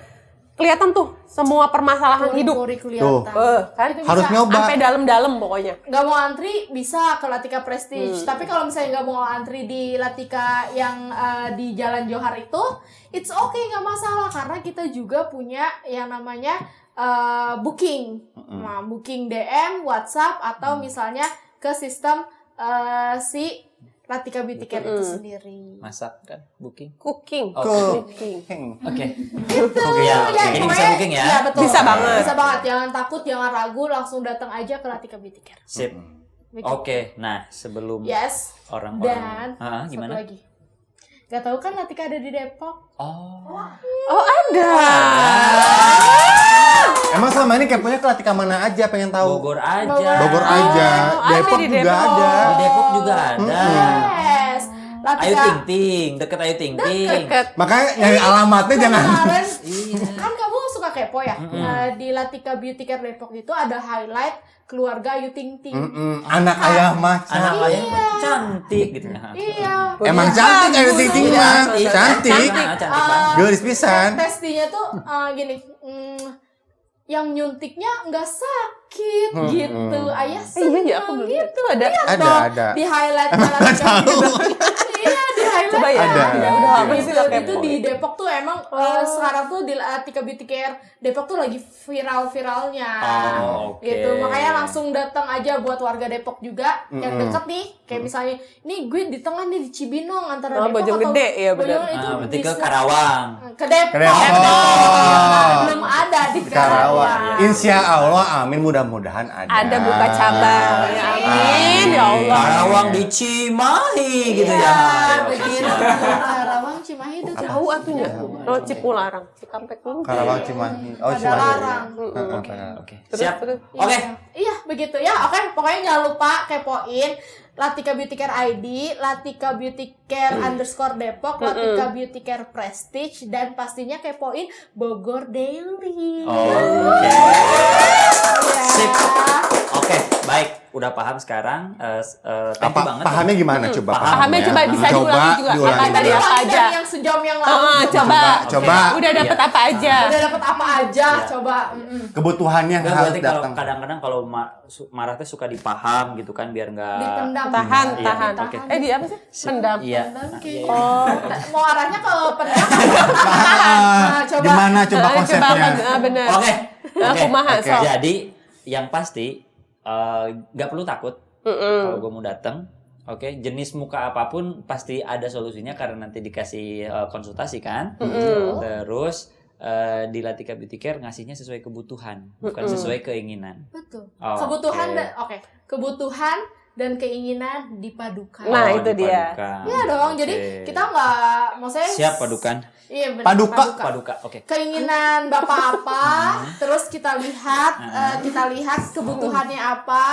kelihatan tuh semua permasalahan hidup. Pori kelihatan. Kan Itu Harus bisa. nyoba. sampai dalam-dalam pokoknya. Nggak mau antri bisa ke Latika Prestige, tapi kalau misalnya nggak mau antri di Latika yang di Jalan Johar itu, it's okay, nggak masalah karena kita juga punya yang namanya booking, nah, booking DM, WhatsApp atau misalnya ke sistem si Latika Beauty Care itu sendiri. Masak kan, booking. Cooking. Oh. Cooking. Oke. Gitu. Ya, Ya, jadi bisa pokoknya- booking ya? Iya, betul. Bisa banget. Bisa banget. Jangan takut, jangan ragu, langsung datang aja ke Latika Beauty Care. Sip. Begitu. Oke, nah sebelum Yes. orang-orang Dan gimana? satu lagi. Gak tahu kan Latika ada di Depok? Oh. Oh, ada. Emang selama ini keponya ke Latika mana aja, pengen tahu? Bogor aja. Bogor aja. ada Depok di juga Depok. ada. Di Depok juga ada. Yes. Ayu Latika. Ting Ting, deket Ayu Ting Ting. Deket. Makanya nyari alamatnya jangan. Kemarin Iya. kan kamu suka kepo ya. Di Latika Beauty Care Depok itu ada highlight keluarga Ayu Ting Ting. Anak ayah macan. Anak ayah cantik gitu ya. Iya. Emang cantik Ayu Ting Ting mah. Iya, Cantik. Cantik banget. Gelis pisan. Testinya tuh gini. Yang nyuntiknya nggak sakit gitu. Ayah Iya, ya aku seneng belum lihat. gitu. Ada. Ada, Dong, ada. Di highlight Latika Beauty. Iya, di highlight. Coba ya. Ada. Udah lama sih Itu, gak itu kepo. di Depok tuh emang sekarang tuh di Latika Beauty Care Depok tuh lagi viral-viralnya. Oh, oke. Gitu. Makanya langsung datang aja buat warga Depok juga yang deket nih. Kayak misalnya, nih gue di tengah nih di Cibinong antara Depok Bojonggede ya, benar. Bojonggede itu Berarti ke bisa- Karawang. Ke Depok. Ke Depok. Nah, belum ada di Karawang. Karawang. Insya Allah, amin, mudah-mudahan ada. Ada buka cabang. Ya amin. Ya Allah. Karawang di Cimahi gitu ya. Ya, Oke, begitu. siap. Karawang Cimahi itu Jauh atunya. Oh, Cipularang. Cikampek ini. Karawang Cimahi. Oh, Ada Cimahi. larang. Oke, Terus, siap. terus. Oke. Iya, begitu ya. Oke, pokoknya jangan lupa kepoin Latika Beauty Care ID, Latika Beauty Care _Depok, Latika Beauty Care Prestige, dan pastinya kepoin Bogor Daily. Oke. Ya. Sip. Oke, baik. Udah paham sekarang. Thank you banget. Pahamnya gimana coba? Pahamnya coba bisa diulangi juga. Apa tadi apa Dari aja? yang sejam yang lalu. Coba. Coba. Udah dapat apa aja? Udah dapat apa aja? Iya. Coba. Kebutuhannya yang Enggak, harus berarti kalau datang. kadang-kadang kalau marah tuh suka dipaham gitu kan biar nggak Dipendam. Tahan, Iya, tahan. oke. Di apa sih? Pendam. Iya. Pendam, Nah, kayak- iya. Oh. Mau arahnya ke pendam. Ah, coba. Gimana coba konsepnya? Bener. Oke. Aku mahal, Oke. sok. Jadi yang pasti nggak perlu takut kalau gue mau datang. Oke, jenis muka apapun pasti ada solusinya karena nanti dikasih konsultasi kan. Terus di Latika Beauty Care ngasihnya sesuai kebutuhan, bukan sesuai keinginan. Betul. Oh, Kebutuhan oke. dan kebutuhan dan keinginan dipadukan. Nah, itu dia. dipadukan. Iya dong. Oke. Jadi kita nggak, maksudnya siap padukan. Iya benar. Paduka. Paduka. Oke. Keinginan bapak apa, terus kita lihat kebutuhannya apa,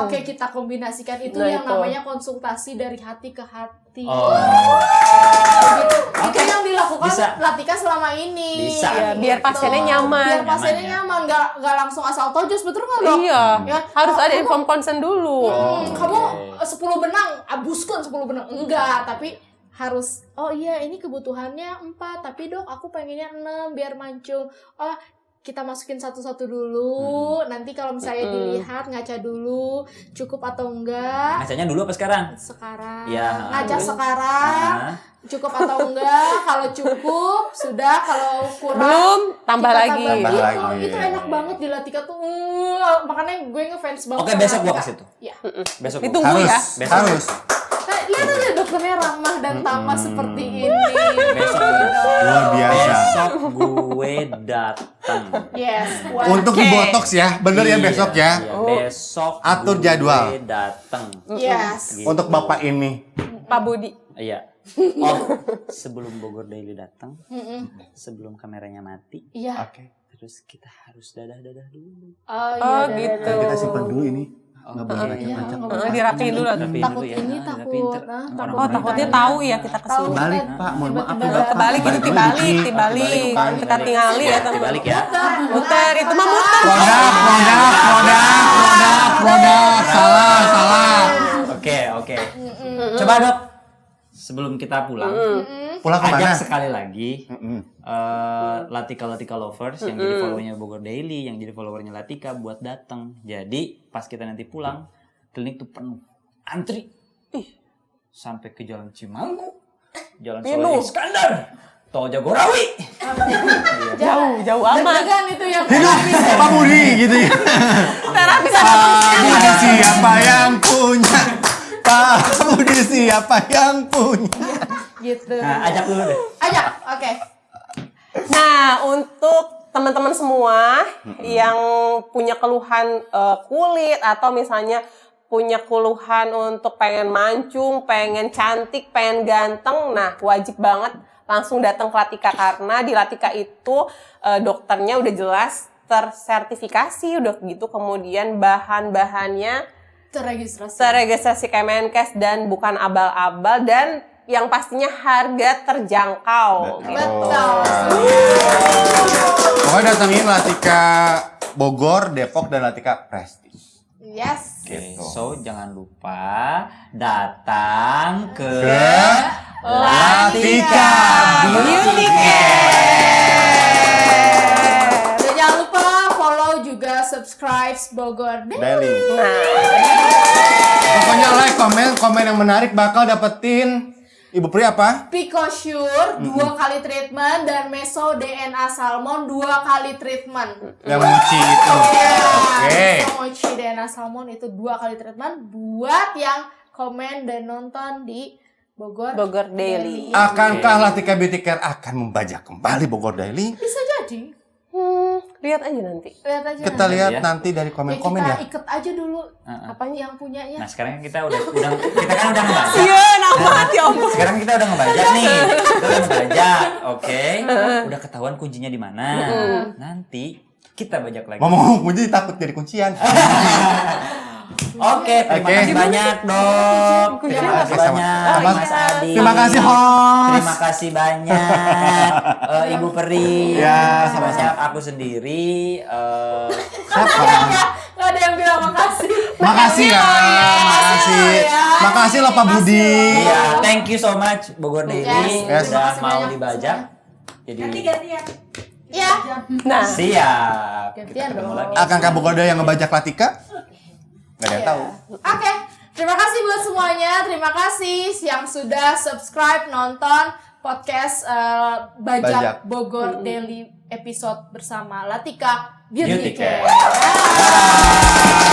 oke kita kombinasikan itu Nah, yang itu. namanya konsultasi dari hati ke hati. Oh. Begitu. Oke. Itu yang dilakukan Bisa. Latika selama ini. Bisa. Ya, biar pasiennya nyaman. Biar pasiennya Nyaman, ya. nyaman, nggak langsung asal tojos, betul nggak dok? Iya. Ya, Harus ada kamu- inform consent dulu. kamu 10 benang, abuskan 10 benang. Enggak, tapi harus, oh iya ini kebutuhannya 4, tapi dok aku pengennya 6 biar mancung. Oh, kita masukin satu-satu dulu. Nanti kalau misalnya dilihat, ngaca dulu, cukup atau enggak. Ngacanya dulu apa sekarang? Sekarang, Iya, ngaca dulu. sekarang, Nah. cukup atau enggak. Kalau cukup, sudah. Kalau kurang, Belum, tambah kita lagi. Tambah Itu- lagi. Itu enak banget di Latika tuh. Makanya gue ngefans banget. Oke, sama besok gua Latika. kasih tuh. Iya. Besok gua. Ditunggu ya. Besok. Harus. Nah, lihat aja dokternya ramah dan tamah seperti ini. Besok. Luar biasa. Besok gue datang. Yes. Untuk di botox ya, bener ya Iya, besok ya. iya, besok Atur gue jadwal. datang. Yes. Gitu. Untuk bapak ini. Pak Budi. Iya. Oh, sebelum Bogor Daily datang, sebelum kameranya mati, Iya. Oke. terus kita harus dadah-dadah dulu. Oh, Oh, iya, gitu. iya, iya. Kita simpan dulu ini. Nggak boleh ngacak-ngacak. Dirapiin dulu. Takut ini, takut. Oh, takutnya tahu ya kita kesini. Balik Pak, mohon maaf ya Tiba-tiba Bapak. Kebalik itu tibalik. Kita tinggali ya. Dibalik ya. Muter, itu mah muter. Produk. Salah. Oke. Coba Dok, sebelum kita pulang, Pulang ke mana? ajak sekali lagi Latika Lovers yang jadi followernya Bogor Daily, yang jadi followernya Latika buat datang. Jadi pas kita nanti pulang, klinik tuh penuh, antri, sampai ke Jalan Cimanggu, Jalan Soleh Iskandar, Tol Jagorawi. Jauh amat. Deg-degan itu yang Hidup Pak Budi gitu ya. Terapi Pak Budi siapa yang punya? Pak Budi siapa yang punya? gitu. Nah, ajak dulu deh. Ajak, oke. Nah, untuk teman-teman semua yang punya keluhan kulit atau misalnya punya keluhan untuk pengen mancung, pengen cantik, pengen ganteng, nah wajib banget langsung datang ke Latika karena di Latika itu dokternya udah jelas tersertifikasi, udah gitu kemudian bahan-bahannya terregistrasi Kemenkes dan bukan abal-abal dan yang pastinya harga terjangkau. Betul. Pokoknya datangin Latika Bogor, Depok, dan Latika Prestige. Yes. Oke, so jangan lupa datang ke Latika Beauty Dan jangan lupa follow juga subscribe Bogor Daily. Daily. Pokoknya like, komen yang menarik bakal dapetin Ibu Pri apa? Picosure 2 kali treatment dan Meso DNA Salmon 2 kali treatment. Yang mochi itu. Oke. Mochi DNA Salmon itu 2 kali treatment buat yang komen dan nonton di Bogor Daily. Akankah Latika Beauty Care akan membajak kembali Bogor Daily? Bisa jadi. Lihat aja nanti. Lihat aja. Kita nanti. lihat ya. nanti dari komen-komen kita ya. iket aja dulu Apanya? yang punyanya. Nah, sekarang kita kita kan udah ngebajak. Iya, amat ya ampun. Sekarang kita udah ngebajak nih. Kita udah ngebajak, oke. Udah ketahuan kuncinya di mana. Nanti kita bajak lagi. Ngomong kunci takut jadi kuncian. Oke, terima kasih banyak, Dok. Terima kasih banyak, Mas Adi. Terima kasih host. Terima kasih banyak, Ibu Peri. Ya, sama sama-sama. aku sendiri. Siapa? Nggak ada yang bilang makasih. Makasih ya. Makasih. Makasih loh Pak Budi. Iya, thank you so much Bogor Daily Yes. udah Terima kasih mau banyak dibajak. Jadi Ya. Nah, siap. Gantian Kita ketemu dong. lagi. Akankah Bogor Daily yang ngebajak Latika? Gak ada yang tahu. Oke, terima kasih buat semuanya. Terima kasih yang sudah subscribe, nonton podcast Bajak Bajak. Bogor Daily episode bersama Latika Beauty Beauty Care. Care.